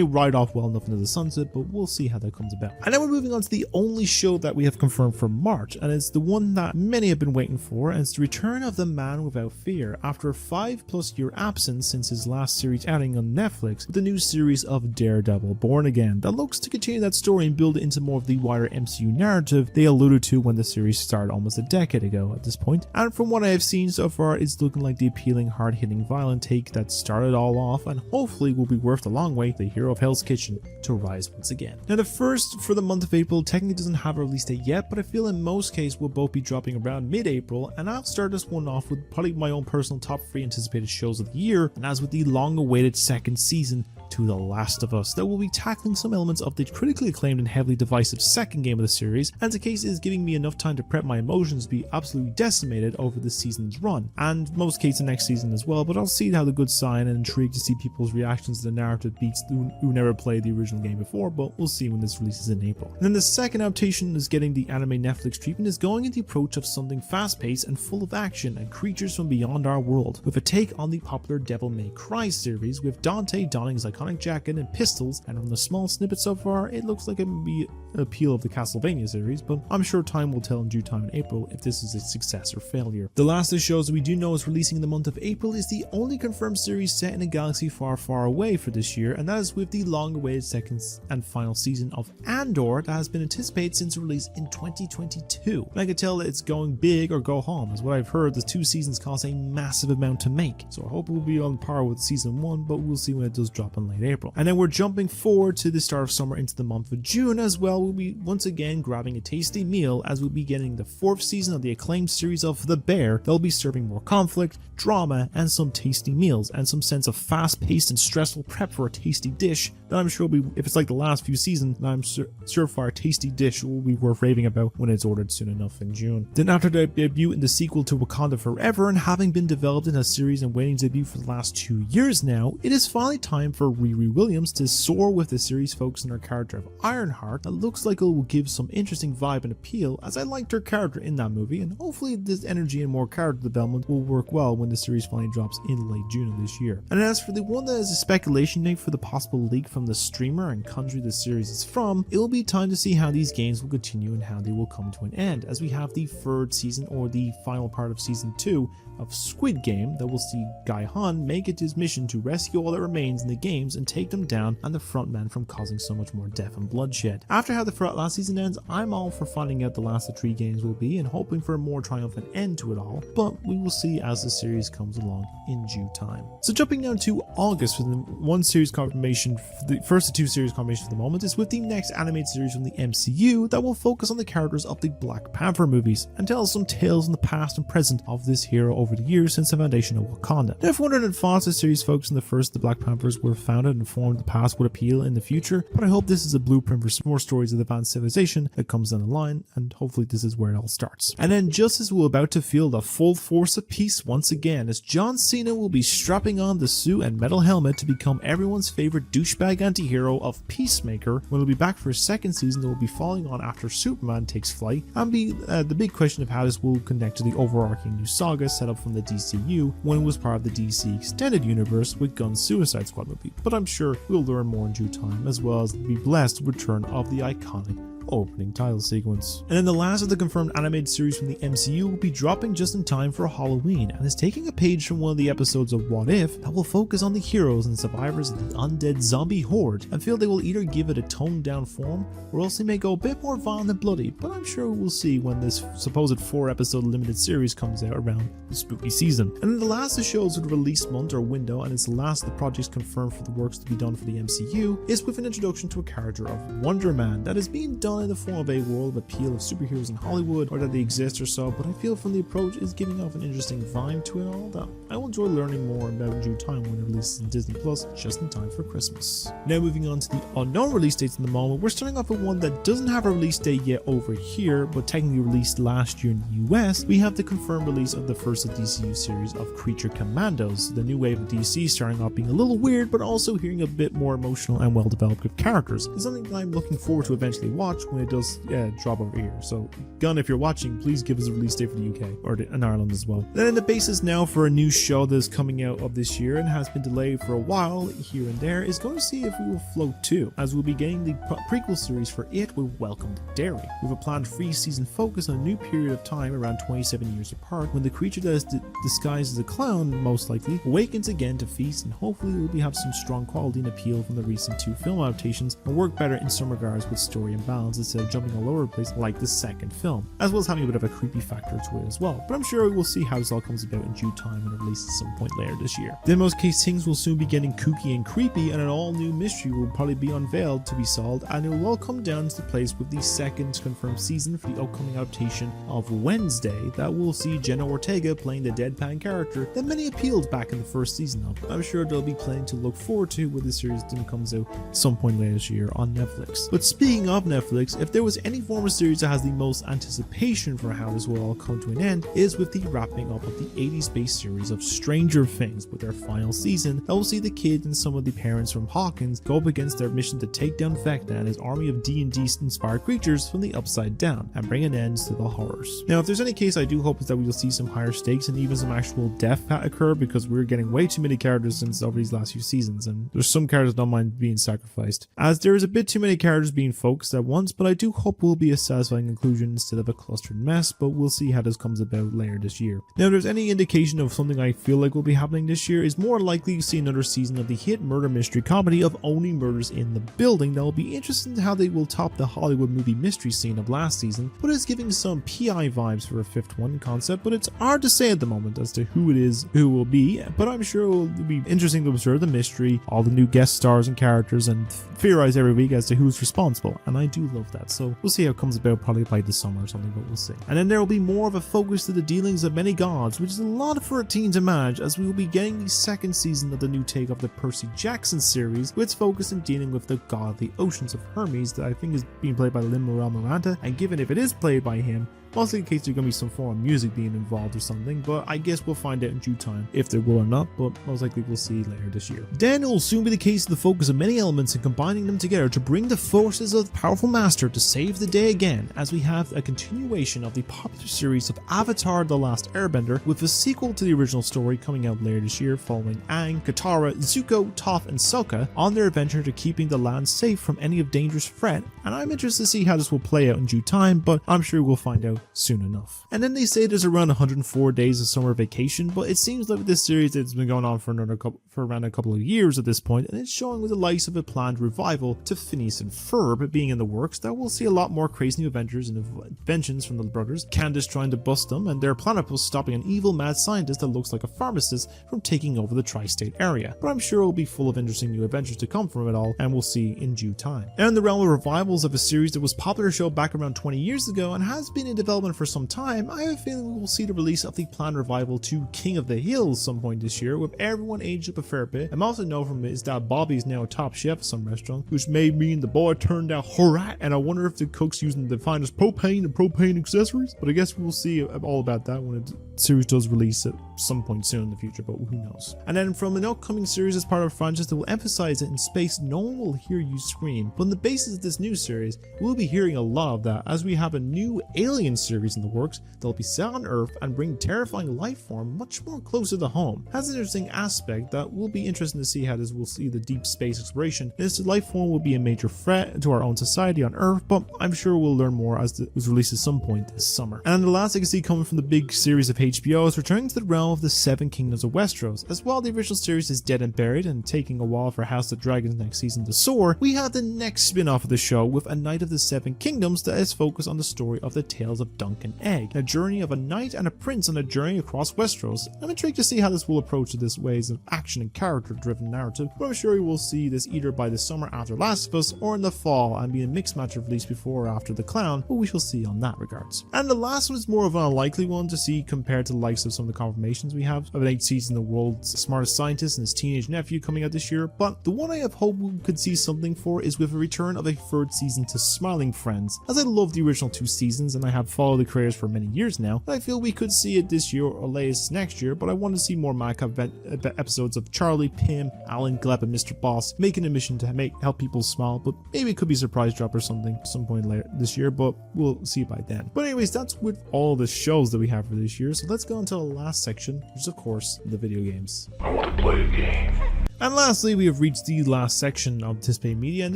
ride off well enough into the sunset, but we'll see how that comes about. And now we're moving on to the only show that we have confirmed for March, and it's the one that many have been waiting for, and it's the return of the Man Without Fear after a 5+ year absence since his last series outing on Netflix, with the new series of Daredevil Born Again that looks to continue that story and build it into more of the wider MCU narrative they alluded to when the series started almost a decade ago at this point. And from what I have seen so far, it's looking like the appealing, hard-hitting, violent take that started all off and hopefully will be worth a long way the hero of Hell's Kitchen to rise once again. Now the first for the month of April technically doesn't have a release date yet, but I feel in most cases will both be dropping around mid-April, and I'll start this one off with probably my own personal top 3 anticipated shows of the year, and as with the long-awaited second season to The Last of Us that will be tackling some elements of the critically acclaimed and heavily divisive second game of the series, and the case is giving me enough time to prep my emotions to be absolutely decimated over the season's run, and most cases the next season as well, but I'll see how the good sign and intrigued to see people's reactions to the narrative beats who never played the original game before, but we'll see when this releases in April. And then the second adaptation is getting the anime Netflix treatment is going in the approach of something fast-paced and full of action and creatures from beyond our world, with a take on the popular Devil May Cry series, with Dante donning his iconic jacket and pistols, and from the small snippet so far, it looks like it may be an appeal of the Castlevania series, but I'm sure time will tell in due time in April if this is a success or failure. The last of the shows we do know is releasing in the month of April is the only confirmed series set in a galaxy far, far away for this year, and that is with the long-awaited second and final season of Andor that has been anticipated since release in 2022. And I can tell that it's going big or go home, as what I've heard the 2 seasons cost a massive amount to make, so I hope it will be on par with season 1, but we'll see when it does drop in late April. And then we're jumping forward to the start of summer into the month of June as well. We'll be once again grabbing a tasty meal as we'll be getting the 4th season of the acclaimed series of The Bear. They'll be serving more conflict, drama, and some tasty meals, and some sense of fast-paced and stressful prep for a tasty dish that I'm sure will be, if it's like the last few seasons, I'm sure for a tasty dish will be worth raving about when it's ordered soon enough in June. Then after their debut in the sequel to Wakanda Forever and having been developed in a series and waiting to debut for the last 2 years now, it is finally time for Riri Williams to soar with the series focusing on her character of Ironheart that looks like it will give some interesting vibe and appeal, as I liked her character in that movie, and hopefully this energy and more character development will work well when the series finally drops in late June of this year. And as for the one that is a speculation date for the possible leak from the streamer and country the series is from, it will be time to see how these games will continue and how they will come to an end, as we have the 3rd season or the final part of season 2 of Squid Game that will see Guy Han make it his mission to rescue all that remains in the games and take them down and the frontman from causing so much more death and bloodshed. After how the last season ends, I'm all for finding out the last of 3 games will be and hoping for a more triumphant end to it all, but we will see as the series comes along in due time. So jumping down to August for the one series confirmation, the first of 2 series confirmations for the moment is with the next animated series from the MCU that will focus on the characters of the Black Panther movies and tell some tales in the past and present of this hero over the years since the foundation of Wakanda. Now, if wondered in advance, the series focused on the first the Black Panthers were founded and formed, the past would appeal in the future, but I hope this is a blueprint for more stories of advanced civilization that comes down the line, and hopefully this is where it all starts. And then just as we're about to feel the full force of peace once again, as John Cena will be strapping on the suit and metal helmet to become everyone's favorite douchebag anti-hero of Peacemaker, when he'll be back for a 2nd season that will be following on after Superman takes flight, and be the big question of how this will connect to the overarching new saga set up from the DCU when it was part of the DC Extended Universe with Gunn's Suicide Squad movie, but I'm sure we'll learn more in due time, as well as be blessed with return of the iconic opening title sequence. And then the last of the confirmed animated series from the MCU will be dropping just in time for Halloween, and is taking a page from one of the episodes of What If that will focus on the heroes and survivors of the undead zombie horde, and feel they will either give it a toned down form or else they may go a bit more violent and bloody, but I'm sure we'll see when this supposed 4-episode limited series comes out around the spooky season. And then the last of the shows with release month or window, and it's the last of the projects confirmed for the works to be done for the MCU, is with an introduction to a character of Wonder Man that is being done in the form of a world of appeal of superheroes in Hollywood, or that they exist or so, but I feel from the approach is giving off an interesting vibe to it all that I will enjoy learning more about in due time when it releases in Disney Plus just in time for Christmas. Now moving on to the unknown release dates in the moment, we're starting off with one that doesn't have a release date yet over here, but technically released last year in the US. We have the confirmed release of the first of DCU series of Creature Commandos, the new wave of DC starting off being a little weird, but also hearing a bit more emotional and well developed with characters. It's something that I'm looking forward to eventually watch when it does drop over here. So Gunn, if you're watching, please give us a release date for the UK or in Ireland as well. Then the basis now for a new show that is coming out of this year and has been delayed for a while here and there is going to see if we will float too, as we'll be getting the prequel series for it with Welcome to Derry, with a planned 3-season focus on a new period of time around 27 years apart when the creature that is disguised as a clown most likely awakens again to feast, and hopefully will have some strong quality and appeal from the recent 2 film adaptations and work better in some regards with story and balance instead of jumping all over the place like the 2nd film, as well as having a bit of a creepy factor to it as well. But I'm sure we'll see how this all comes about in due time when it releases at some point later this year. Then most case things will soon be getting kooky and creepy, and an all new mystery will probably be unveiled to be solved, and it will all come down to place with the 2nd confirmed season for the upcoming adaptation of Wednesday that will see Jenna Ortega playing the deadpan character that many appealed back in the 1st season of. I'm sure there'll be plenty to look forward to when the series then comes out some point later this year on Netflix. But speaking of Netflix, if there was any form of series that has the most anticipation for how this will all come to an end, is with the wrapping up of the 80s based series of Stranger Things with their final season that will see the kid and some of the parents from Hawkins go up against their mission to take down Vecna and his army of D&D inspired creatures from the Upside Down and bring an end to the horrors. Now if there's any case I do hope is that we will see some higher stakes and even some actual death that occur, because we're getting way too many characters since over these last few seasons, and there's some characters that don't mind being sacrificed, as there is a bit too many characters being focused at once conclusions, but I do hope it will be a satisfying conclusion instead of a clustered mess, but we'll see how this comes about later this year. Now, if there's any indication of something I feel like will be happening this year, is more likely to see another season of the hit murder mystery comedy of Only Murders in the Building. That will be interesting how they will top the Hollywood movie mystery scene of last season, but it's giving some PI vibes for a fifth one concept, but it's hard to say at the moment as to who it is, who will be, but I'm sure it will be interesting to observe the mystery, all the new guest stars and characters, and theorize every week as to who's responsible, and I do love that. So we'll see how it comes about, probably by the summer or something, but we'll see. And then there will be more of a focus to the dealings of many gods, which is a lot for a teen to manage, as we will be getting the second season of the new take of the Percy Jackson series, with its focus in dealing with the god of the oceans of Hermes, that I think is being played by Lin-Manuel Miranda, and given if it is played by him, mostly in case there's going to be some form of music being involved or something, but I guess we'll find out in due time if there will or not, but most likely we'll see later this year. Then it will soon be the case of the focus of many elements and combining them together to bring the forces of the powerful master to save the day again, as we have a continuation of the popular series of Avatar: The Last Airbender, with a sequel to the original story coming out later this year, following Aang, Katara, Zuko, Toph, and Sokka on their adventure to keeping the land safe from any of dangerous threat, and I'm interested to see how this will play out in due time, but I'm sure we'll find out soon enough. And then they say there's around 104 days of summer vacation, but it seems like this series it's been going on for around a couple of years at this point, and it's showing with the likes of a planned revival to Phineas and Ferb being in the works, that we'll see a lot more crazy new adventures and inventions from the brothers, Candace trying to bust them, and their platypus stopping an evil mad scientist that looks like a pharmacist from taking over the tri-state area. But I'm sure it will be full of interesting new adventures to come from it all, and we'll see in due time. And in the realm of revivals of a series that was a popular show back around 20 years ago and has been in development for some time, I have a feeling we will see the release of the planned revival to King of the Hills some point this year, with everyone aged up a fair bit. I'm also know from his dad Bobby's now a top chef at some restaurant, which may mean the boy turned out alright, and I wonder if the cook's using the finest propane and propane accessories, but I guess we'll see all about that when the series does release at some point soon in the future, but who knows. And then from an upcoming series as part of a franchise that will emphasize that in space no one will hear you scream, but on the basis of this new series we'll be hearing a lot of that, as we have a new Alien series in the works that will be set on Earth and bring terrifying life form much more closer to home. Has an interesting aspect that will be interesting to see how this will see the deep space exploration. This life form will be a major threat to our own society on Earth, but I'm sure we'll learn more as it was released at some point this summer. And the last I can see coming from the big series of HBO is returning to the realm of the Seven Kingdoms of Westeros. As while the original series is dead and buried and taking a while for House of Dragons next season to soar, we have the next spin-off of the show with A Knight of the Seven Kingdoms that is focused on the story of the Tales of Dunk and Egg, a journey of a knight and a prince on a journey across Westeros. I'm intrigued to see how this will approach this ways of action and character-driven narrative, but I'm sure we will see this either by the summer after Last of Us or in the fall and be a mixed match of release before or after The Clown, but we shall see on that regards. And the last one is more of an unlikely one to see compared to the likes of some of the confirmations we have of an 8th season of the world's smartest scientist and his teenage nephew coming out this year, but the one I have hoped we could see something for is with a return of a 3rd season to Smiling Friends, as I love the original 2 seasons and I have followed the creators for many years now, and I feel we could see it this year or latest next year, but I want to see more macabre episodes of Charlie, Pim, Alan, Gleb, and Mr. Boss making a mission to help people smile, but maybe it could be a surprise drop or something at some point later this year, but we'll see by then. But anyways, that's with all the shows that we have for this year, so let's go into the last section, which is of course the video games. I want to play a game. And lastly, we have reached the last section of anticipated media, and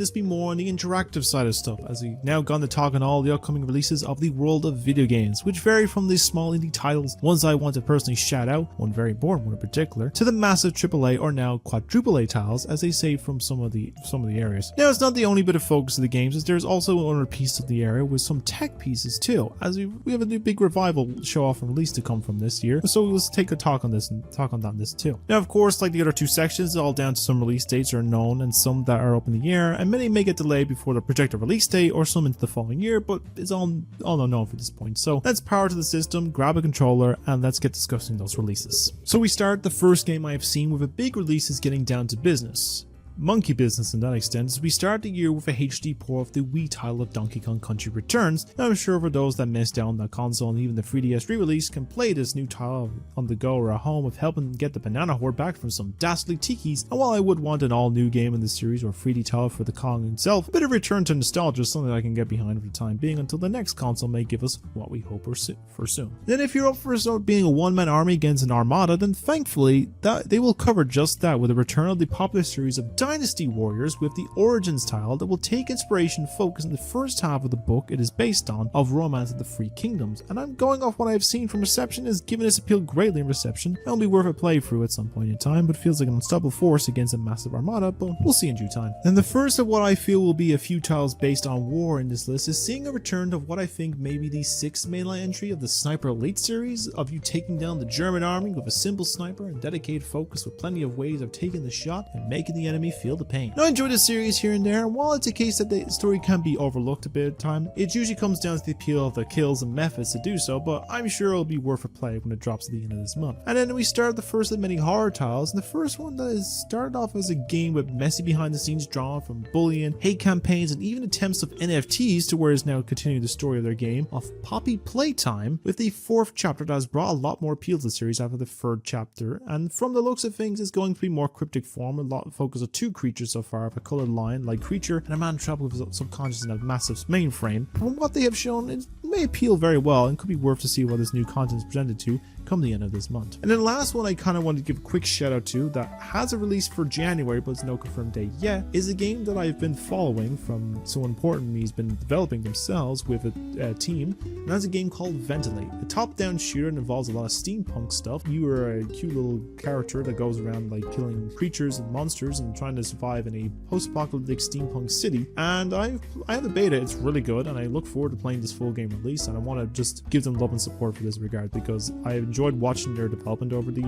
this be more on the interactive side of stuff, as we've now gone to talk on all the upcoming releases of the world of video games, which vary from the small indie titles, ones I want to personally shout out, one very important one in particular, to the massive AAA or now quadruple A titles, as they say from some of the areas. Now, it's not the only bit of focus of the games, as there's also another piece of the area with some tech pieces too, as we have a new big revival show off and release to come from this year, so let's take a talk on this and talk on this too. Now, of course, like the other 2 sections, it's all down to some release dates are known and some that are up in the air, and many may get delayed before the projected release date or some into the following year, but it's all unknown for this point. So let's power to the system, grab a controller, and let's get discussing those releases. So we start the first game I have seen with a big release is getting down to business. Monkey business in that extent, as we start the year with a HD port of the Wii title of Donkey Kong Country Returns. Now, I'm sure for those that missed out on that console and even the 3DS re-release can play this new title on the go or at home of helping get the banana horde back from some dastardly tikis. And while I would want an all new game in the series or 3D title for the Kong itself, a bit of return to nostalgia is something I can get behind for the time being until the next console may give us what we hope for soon. Then if you're up for being a one-man army against an armada, then thankfully they will cover just that with a return of the popular series of Dynasty Warriors with the Origins tile that will take inspiration and focus in the first half of the book it is based on of Romance of the Three Kingdoms, and I'm going off what I've seen from reception is given its appeal greatly in reception. It'll be worth a playthrough at some point in time, but feels like an unstoppable force against a massive armada, but we'll see in due time. And the first of what I feel will be a few tiles based on war in this list is seeing a return of what I think may be the 6th mainline entry of the Sniper Elite series, of you taking down the German army with a simple sniper and dedicated focus with plenty of ways of taking the shot and making the enemy feel the pain. Now I enjoy the series here and there, and while it's a case that the story can be overlooked a bit of time, it usually comes down to the appeal of the kills and methods to do so, but I'm sure it'll be worth a play when it drops at the end of this month. And then we start the first of many horror tiles, and the first one that is started off as a game with messy behind the scenes drama from bullying, hate campaigns, and even attempts of NFTs to where it's now continuing the story of their game of Poppy Playtime, with the 4th chapter that has brought a lot more appeal to the series after the 3rd chapter, and from the looks of things it's going to be more cryptic form, a lot of focus on 2 creatures so far, of a colored lion like creature and a man trapped with his subconscious in a massive mainframe. From what they have shown, it may appeal very well and could be worth to see what this new content is presented to come the end of this month. And then the last one I kind of wanted to give a quick shout out to that has a release for January but it's no confirmed date yet is a game that I've been following from someone important to me has been developing themselves with a team, and that's a game called Ventilate, a top-down shooter that involves a lot of steampunk stuff. You are a cute little character that goes around like killing creatures and monsters and trying to survive in a post-apocalyptic steampunk city, and I have the beta. It's really good and I look forward to playing this full game release, and I want to just give them love and support for this regard because I've enjoyed watching their development over the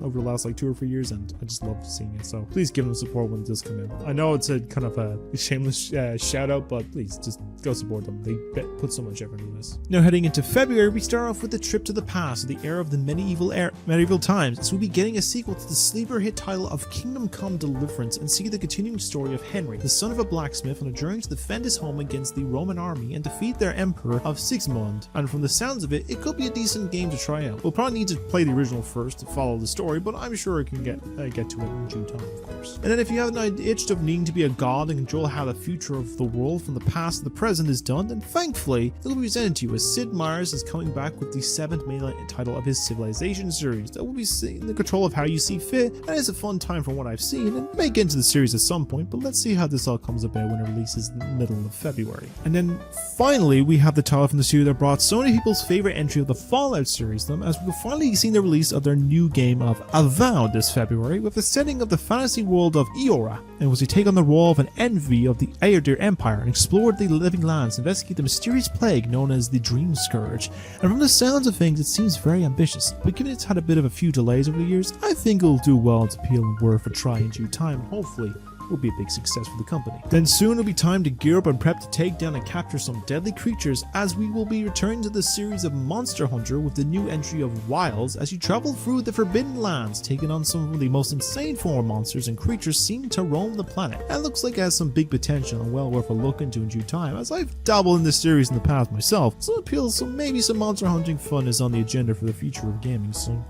last like 2 or 3 years, and I just love seeing it. So please give them support when it does come in. I know it's a kind of a shameless shout out, but please just go support them. They put so much effort into this. Now heading into February, we start off with the trip to the past, the era of the medieval times, as we'll be getting a sequel to the sleeper hit title of Kingdom Come Deliverance, and see the continuing story of Henry, the son of a blacksmith, on a journey to defend his home against the Roman army and defeat their emperor of Sigismund. And from the sounds of it, it could be a decent game to try out. We'll probably need to play the original first to follow the story, but I'm sure I can get to it in due time, of course. And then if you have an itch of needing to be a god and control how the future of the world from the past to the present is done, then thankfully it will be presented to you as Sid Meier's is coming back with the 7th mainline title of his Civilization series that will be in the control of how you see fit, and it's a fun time from what I've seen, and may get into the series at some point, but let's see how this all comes about when it releases in the middle of February. And then finally we have the title from the studio that brought so many people's favorite entry of the Fallout series them, as we've finally seen the release of their new game of Avowed this February, with the setting of the fantasy world of Eora, and was to take on the role of an envy of the Aedir Empire and explore the living lands, investigate the mysterious plague known as the Dream Scourge. And from the sounds of things, it seems very ambitious, but given it's had a bit of a few delays over the years, I think it'll do well to appeal and worth a try in due time, and hopefully will be a big success for the company. Then soon it'll be time to gear up and prep to take down and capture some deadly creatures, as we will be returning to the series of Monster Hunter with the new entry of Wilds, as you travel through the Forbidden Lands, taking on some of the most insane form of monsters and creatures seen to roam the planet. And it looks like it has some big potential and well worth a look into in due time, as I've dabbled in this series in the past myself, so it appeals, so maybe some monster hunting fun is on the agenda for the future of gaming soon.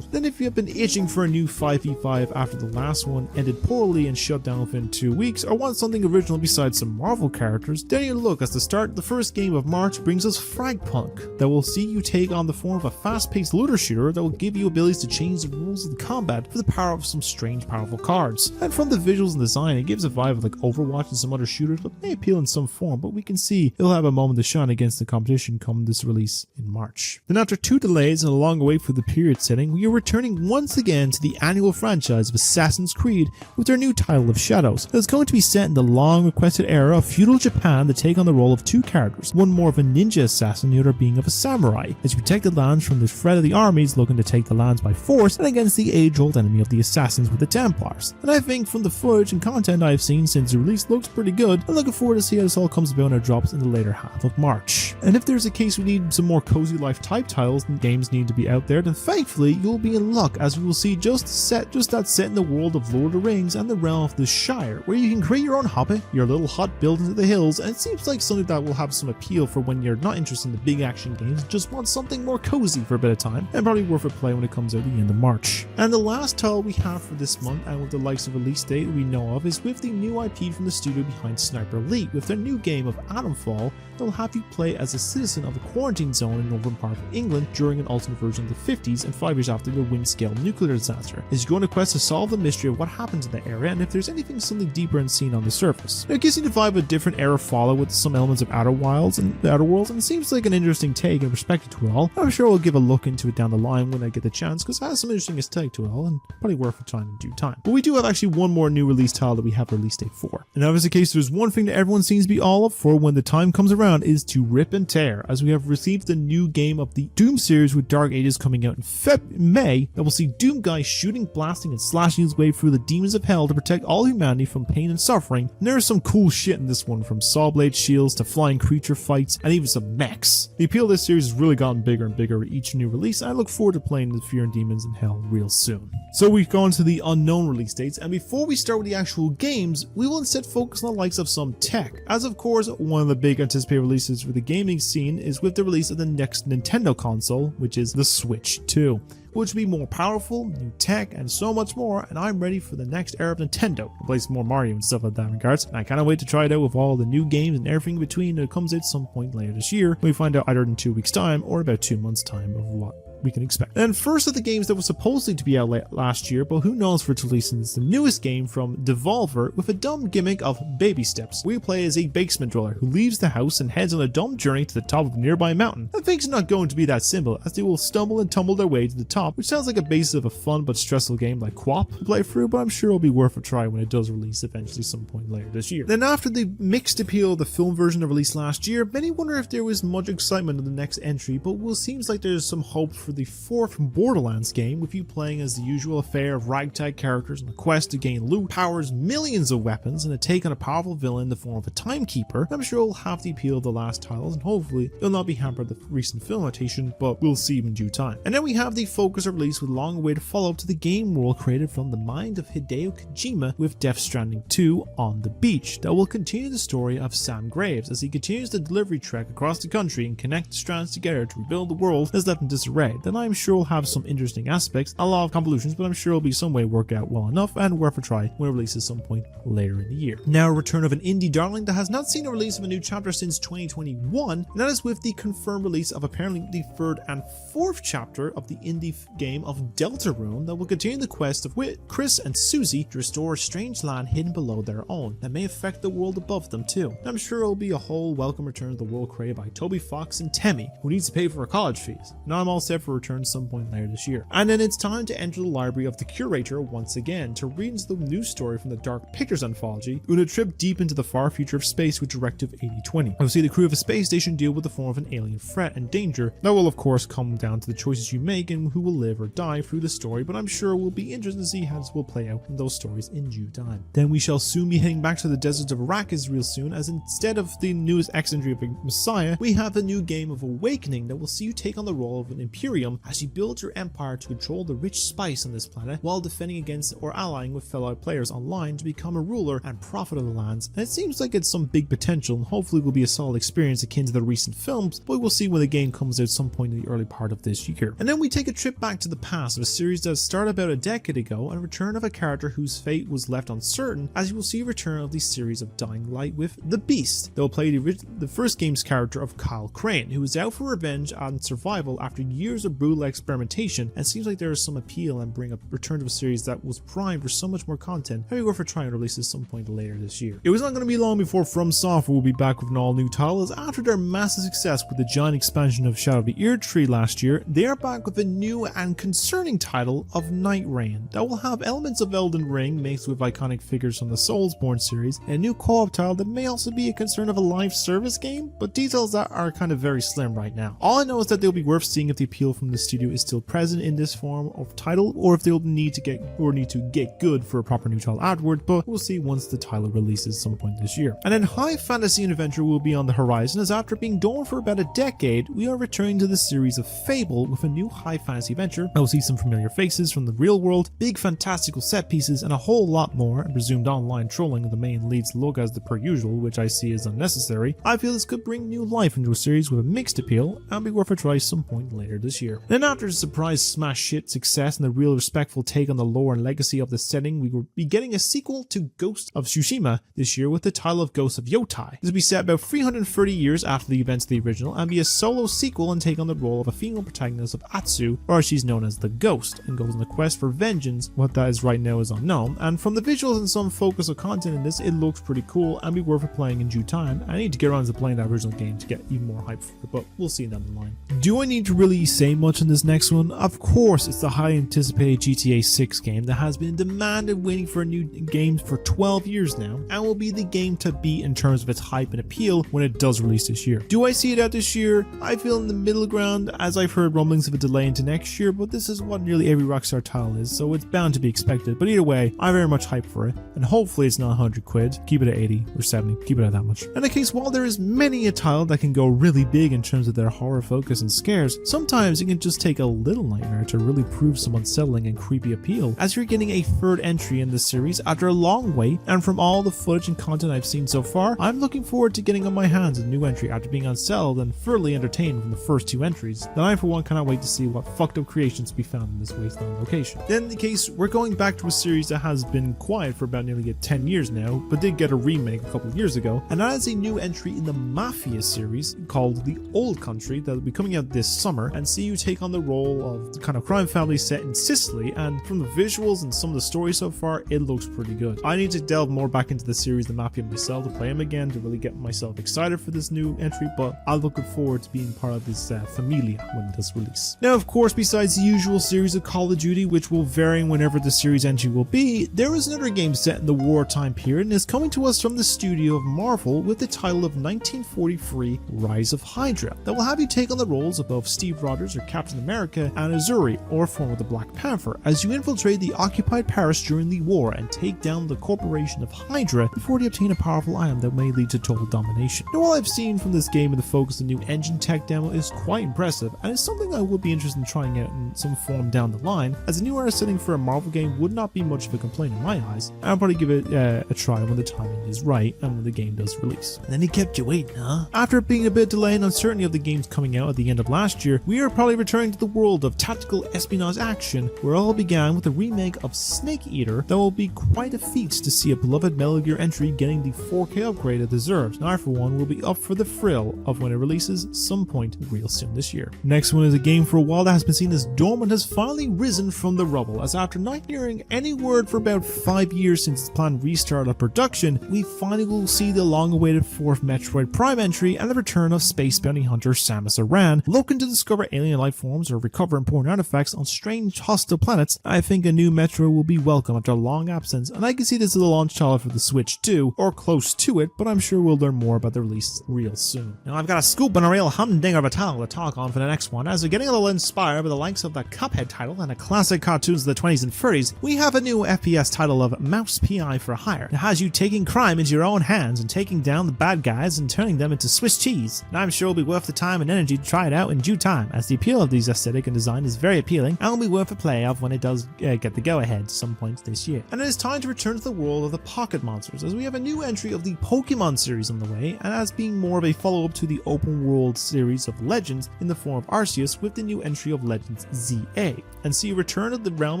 Then if you have been itching for a new 5v5 after the last one ended poorly and shut down within 2 weeks, or want something original besides some Marvel characters, then you look, as the start of the first game of March brings us Fragpunk, that will see you take on the form of a fast-paced looter shooter that will give you abilities to change the rules of the combat for the power of some strange powerful cards. And from the visuals and design, it gives a vibe of like Overwatch and some other shooters, but may appeal in some form, but we can see it'll have a moment to shine against the competition come this release in March. Then after 2 delays and a long wait for the period setting, we are returning once again to the annual franchise of Assassin's Creed with their new title of Shadows, that is going to be set in the long requested era of feudal Japan to take on the role of 2 characters, one more of a ninja assassin, the other being of a samurai, as you protect the lands from the threat of the armies looking to take the lands by force and against the age-old enemy of the assassins with the Templars. And I think from the footage and content I've seen since the release, looks pretty good. I'm looking forward to see how this all comes about when it drops in the later half of March. And if there's a case we need some more cozy life type titles and games need to be out there, then thankfully you'll be in luck, as we will see just that set in the world of Lord of the Rings and the realm of the Shire, where you can create your own hobbit, your little hut built into the hills, and it seems like something that will have some appeal for when you're not interested in the big action games, just want something more cozy for a bit of time, and probably worth a play when it comes out at the end of March. And the last title we have for this month, and with the likes of release date we know of, is with the new IP from the studio behind Sniper Elite, with their new game of Atomfall that will have you play as a citizen of a quarantine zone in northern part of England during an alternate version of the 50s and 5 years after after the Windscale nuclear disaster, as you go on a quest to solve the mystery of what happened in the area and if there's anything something deeper unseen on the surface. Now, it gives you the vibe of a different era Fallout with some elements of Outer Worlds, and it seems like an interesting take and perspective to it all. I'm sure I'll give a look into it down the line when I get the chance, because it has some interesting take to it all, and probably worth a try in due time. But we do have actually one more new release title that we have release date for. And now, as the case, there's one thing that everyone seems to be all up for when the time comes around is to rip and tear, as we have received the new game of the Doom series with Dark Ages coming out in May, that will see Doom Guy shooting, blasting, and slashing his way through the demons of hell to protect all humanity from pain and suffering. And there's some cool shit in this one, from saw blade shields to flying creature fights and even some mechs. The appeal of this series has really gotten bigger and bigger with each new release, and I look forward to playing the Fear and Demons in Hell real soon. So we've gone to the unknown release dates, and before we start with the actual games, we will instead focus on the likes of some tech, as of course one of the big anticipated releases for the gaming scene is with the release of the next Nintendo console, which is the Switch 2. Which will be more powerful, new tech, and so much more, and I'm ready for the next era of Nintendo to play some more Mario and stuff like that in regards, and I cannot wait to try it out with all the new games and everything in between that comes out some point later this year. We find out either in 2 weeks time or about 2 months time of what we can expect. And first of the games that was supposedly to be out last year, but who knows for its release, is the newest game from Devolver with a dumb gimmick of baby steps. We play as a basement dweller who leaves the house and heads on a dumb journey to the top of a nearby mountain. And things are not going to be that simple, as they will stumble and tumble their way to the top, which sounds like a basis of a fun but stressful game like QWOP to play through, but I'm sure it'll be worth a try when it does release eventually some point later this year. Then after the mixed appeal of the film version that released last year, many wonder if there was much excitement in the next entry, but it seems like there's some hope for the fourth Borderlands game, with you playing as the usual affair of ragtag characters on a quest to gain loot, powers, millions of weapons, and a take on a powerful villain in the form of a timekeeper. I'm sure it'll have the appeal of the last titles, and hopefully it'll not be hampered with the recent film adaptation, but we'll see in due time. And then we have the focus release with long-awaited follow-up to the game world created from the mind of Hideo Kojima with Death Stranding 2 on the beach, that will continue the story of Sam Graves as he continues the delivery trek across the country and connect the strands together to rebuild the world that's left in disarray. Then I'm sure will have some interesting aspects, a lot of convolutions, but I'm sure it'll be some way worked out well enough and worth a try when it releases some point later in the year. Now, a return of an indie darling that has not seen a release of a new chapter since 2021, and that is with the confirmed release of apparently the third and fourth chapter of the indie game of Deltarune that will continue the quest of Chris and Susie to restore a strange land hidden below their own that may affect the world above them too. And I'm sure it'll be a whole welcome return to the world created by Toby Fox and Temmie, who needs to pay for her college fees. Now I'm all set for a return some point later this year. And then it's time to enter the library of the Curator once again to read into the news story from the Dark Pictures anthology with a trip deep into the far future of space with Directive 8020. We'll see the crew of a space station deal with the form of an alien threat and danger. That will of course come down to the choices you make and who will live or die through the story, but I'm sure we'll be interested to see how this will play out in those stories in due time. Then we shall soon be heading back to the deserts of Arrakis real soon, as instead of the newest entry of a Messiah, we have the new game of Awakening that will see you take on the role of an Imperium as you build your empire to control the rich spice on this planet while defending against or allying with fellow players online to become a ruler and prophet of the lands. And it seems like it's some big potential and hopefully will be a solid experience akin to the recent films, but we'll see when the game comes out some point in the early part of this year. And then we take a trip back to the past of a series that started about a decade ago and a return of a character whose fate was left uncertain, as you will see a return of the series of Dying Light with The Beast. They will play the first game's character of Kyle Crane, who is out for revenge and survival after years of brutal experimentation, and seems like there is some appeal and bring a return to a series that was primed for so much more content. Maybe worth for trying to release this some point later this year. It was not going to be long before From Software will be back with an all new title, as after their massive success with the giant expansion of Shadow of the Erdtree last year, they are back with a new and concerning title of Night Rain that will have elements of Elden Ring mixed with iconic figures from the Soulsborne series, and a new co-op title that may also be a concern of a live service game, but details that are kind of very slim right now. All I know is that they'll be worth seeing if the appeal from the studio is still present in this form of title, or if they'll need to get good for a proper new title afterward, but we'll see once the title releases some point this year. And then high fantasy and adventure will be on the horizon, as after being dormant for about a decade, we are returning to the series of Fable with a new high fantasy adventure. I will see some familiar faces from the real world, big fantastical set pieces, and a whole lot more, and presumed online trolling of the main lead's look as the per usual, which I see as unnecessary. I feel this could bring new life into a series with a mixed appeal and be worth a try some point later this year. year. Then after the surprise smash hit success and the real respectful take on the lore and legacy of the setting, we will be getting a sequel to Ghost of Tsushima this year with the title of Ghost of Yotai. This will be set about 330 years after the events of the original and be a solo sequel and take on the role of a female protagonist of Atsu, or as she's known as the Ghost, and goes on the quest for vengeance. What that is right now is unknown, and from the visuals and some focus of content in this, it looks pretty cool and be worth it playing in due time. I need to get around to playing that original game to get even more hype for it, but we'll see down the line. Do I need to really say much on this next one? Of course, it's the highly anticipated GTA 6 game that has been in demand and waiting for a new game for 12 years now, and will be the game to beat in terms of its hype and appeal when it does release this year. Do I see it out this year? I feel in the middle ground, as I've heard rumblings of a delay into next year, but this is what nearly every Rockstar title is, so it's bound to be expected. But either way, I'm very much hyped for it, and hopefully it's not 100 quid. Keep it at 80 or 70, keep it at that much. In the case, while there is many a title that can go really big in terms of their horror focus and scares, sometimes it can just take a little nightmare to really prove some unsettling and creepy appeal, as you're getting a third entry in this series after a long wait, and from all the footage and content I've seen so far, I'm looking forward to getting on my hands a new entry after being unsettled and thoroughly entertained from the first two entries. Then I for one cannot wait to see what fucked up creations to be found in this wasteland location. Then in the case, we're going back to a series that has been quiet for about nearly 10 years now, but did get a remake a couple of years ago, and that is a new entry in the Mafia series called The Old Country that will be coming out this summer, and see you take on the role of the kind of crime family set in Sicily, and from the visuals and some of the stories so far, it looks pretty good. I need to delve more back into the series The Mafia myself to play them again to really get myself excited for this new entry, but I'm looking forward to being part of this familia when it does release. Now, of course, besides the usual series of Call of Duty, which will vary whenever the series entry will be, there is another game set in the wartime period and is coming to us from the studio of Marvel with the title of 1943 Rise of Hydra that will have you take on the roles of both Steve Rogers or Captain America and Azuri, or former the Black Panther, as you infiltrate the occupied Paris during the war and take down the corporation of Hydra before they obtain a powerful item that may lead to total domination. Now, all I've seen from this game and the focus of the new engine tech demo is quite impressive, and it's something I would be interested in trying out in some form down the line, as a new era setting for a Marvel game would not be much of a complaint in my eyes. I'll probably give it a try when the timing is right and when the game does release. And then he kept you waiting, huh? After being a bit delayed and uncertainty of the games coming out at the end of last year, we are probably returning to the world of tactical espionage action, where it all began with a remake of Snake Eater that will be quite a feat to see a beloved Metal Gear entry getting the 4K upgrade it deserves. And I for one will be up for the thrill of when it releases some point real soon this year. Next one is a game for a while that has been seen as dormant has finally risen from the rubble, as after not hearing any word for about 5 years since its planned restart of production, we finally will see the long-awaited fourth Metroid Prime entry and the return of space bounty hunter Samus Aran, looking to discover alien life forms or recover important artifacts on strange hostile planets. I think a new Metro will be welcome after a long absence, and I can see this as a launch title for the Switch too, or close to it, but I'm sure we'll learn more about the release real soon. Now I've got a scoop and a real humdinger of a title to talk on for the next one, as we're getting a little inspired by the likes of the Cuphead title and a classic cartoons of the 20s and 30s. We have a new FPS title of Mouse PI for Hire that has you taking crime into your own hands and taking down the bad guys and turning them into Swiss cheese. And I'm sure it'll be worth the time and energy to try it out in due time, as the appeal of these aesthetic and design is very appealing and will be worth a play of when it does get the go-ahead some point this year. And it is time to return to the world of the Pocket Monsters, as we have a new entry of the Pokemon series on the way, and as being more of a follow-up to the open world series of Legends in the form of Arceus, with the new entry of Legends ZA, and see a return of the realm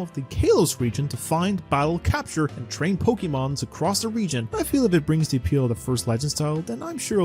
of the Kalos region to find, battle, capture, and train Pokemons across the region. I feel if it brings the appeal of the first Legends title, then I'm sure this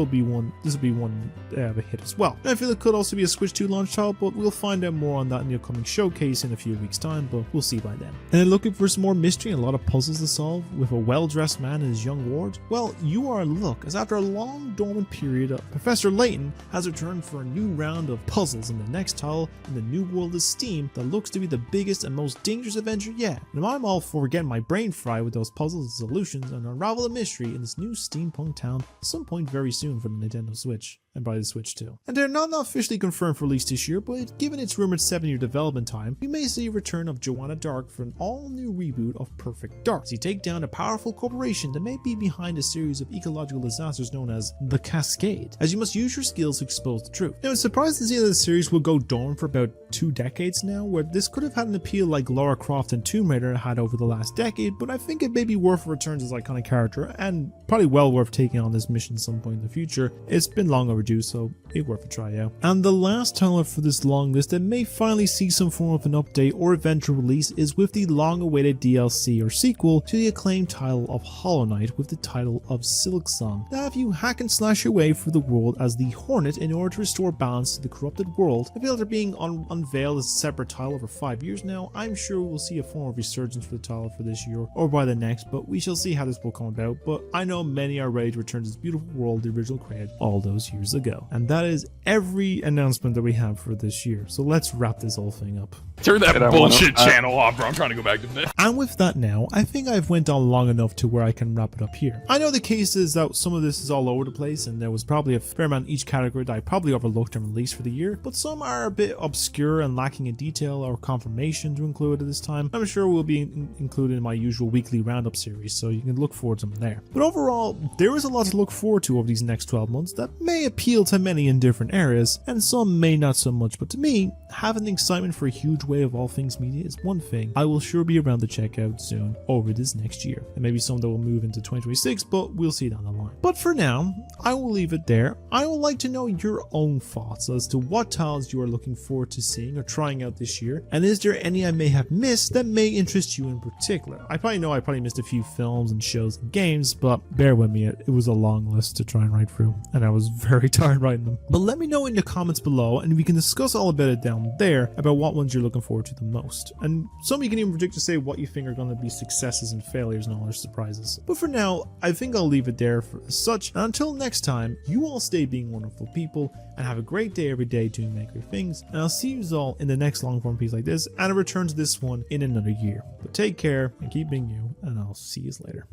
will be one of a hit as well. And I feel it could also be a Switch 2 launch title, but we'll find out more on that in the upcoming showcase in a few weeks time, but we'll see by then. And then looking for some more mystery and a lot of puzzles to solve with a well-dressed man and his young ward? Well, you are in luck, as after a long dormant period, Professor Layton has returned for a new round of puzzles in the next title in the new world of Steam that looks to be the biggest and most dangerous adventure yet. And I'm all for getting my brain fried with those puzzles and solutions and unravel the mystery in this new steampunk town at some point very soon for the Nintendo Switch. And by the Switch too. And they're not officially confirmed for release this year, but given its rumored 7-year development time, we may see a return of Joanna Dark for an all-new reboot of Perfect Dark, as you take down a powerful corporation that may be behind a series of ecological disasters known as the Cascade, as you must use your skills to expose the truth. Now, it's surprising to see that the series will go dormant for about 2 decades now, where this could have had an appeal like Lara Croft and Tomb Raider had over the last decade, but I think it may be worth a return to this iconic character, and probably well worth taking on this mission some point in the future. It's been long overdue. overdue, so it's worth a try out. And the last title for this long list that may finally see some form of an update or eventual release is with the long-awaited DLC or sequel to the acclaimed title of Hollow Knight with the title of Silksong. Now if you hack and slash your way through the world as the Hornet in order to restore balance to the corrupted world, I feel they're being unveiled as a separate title over 5 years now. I'm sure we'll see a form of resurgence for the title for this year or by the next, but we shall see how this will come about. But I know many are ready to return to this beautiful world the original created all those years ago. And that is every announcement that we have for this year. So let's wrap this whole thing up. Turn that bullshit channel off, bro. I'm trying to go back to bed. And with that now, I think I've went on long enough to where I can wrap it up here. I know the case is that some of this is all over the place and there was probably a fair amount in each category that I probably overlooked and released for the year, but some are a bit obscure and lacking in detail or confirmation to include at this time. I'm sure will be included in my usual weekly roundup series, so you can look forward to them there. But overall, there is a lot to look forward to over these next 12 months that may appeal to many in different areas, and some may not so much, but to me, having the excitement for a huge wave of all things media is one thing I will sure be around to check out soon over this next year. And maybe some that will move into 2026, but we'll see down the line. But for now, I will leave it there. I would like to know your own thoughts as to what titles you are looking forward to seeing or trying out this year, and is there any I may have missed that may interest you in particular. I probably missed a few films and shows and games, but bear with me, it was a long list to try and write through, and I was very tired writing them. But let me know in the comments below, and we can discuss all about it down there about what ones you're looking forward to the most. And some you can even predict to say what you think are going to be successes and failures and all their surprises. But for now, I think I'll leave it there for such, and until next time, you all stay being wonderful people, and have a great day every day doing many great things, and I'll see you all in the next long form piece like this, and a return to this one in another year. But take care, and keep being you, and I'll see you later.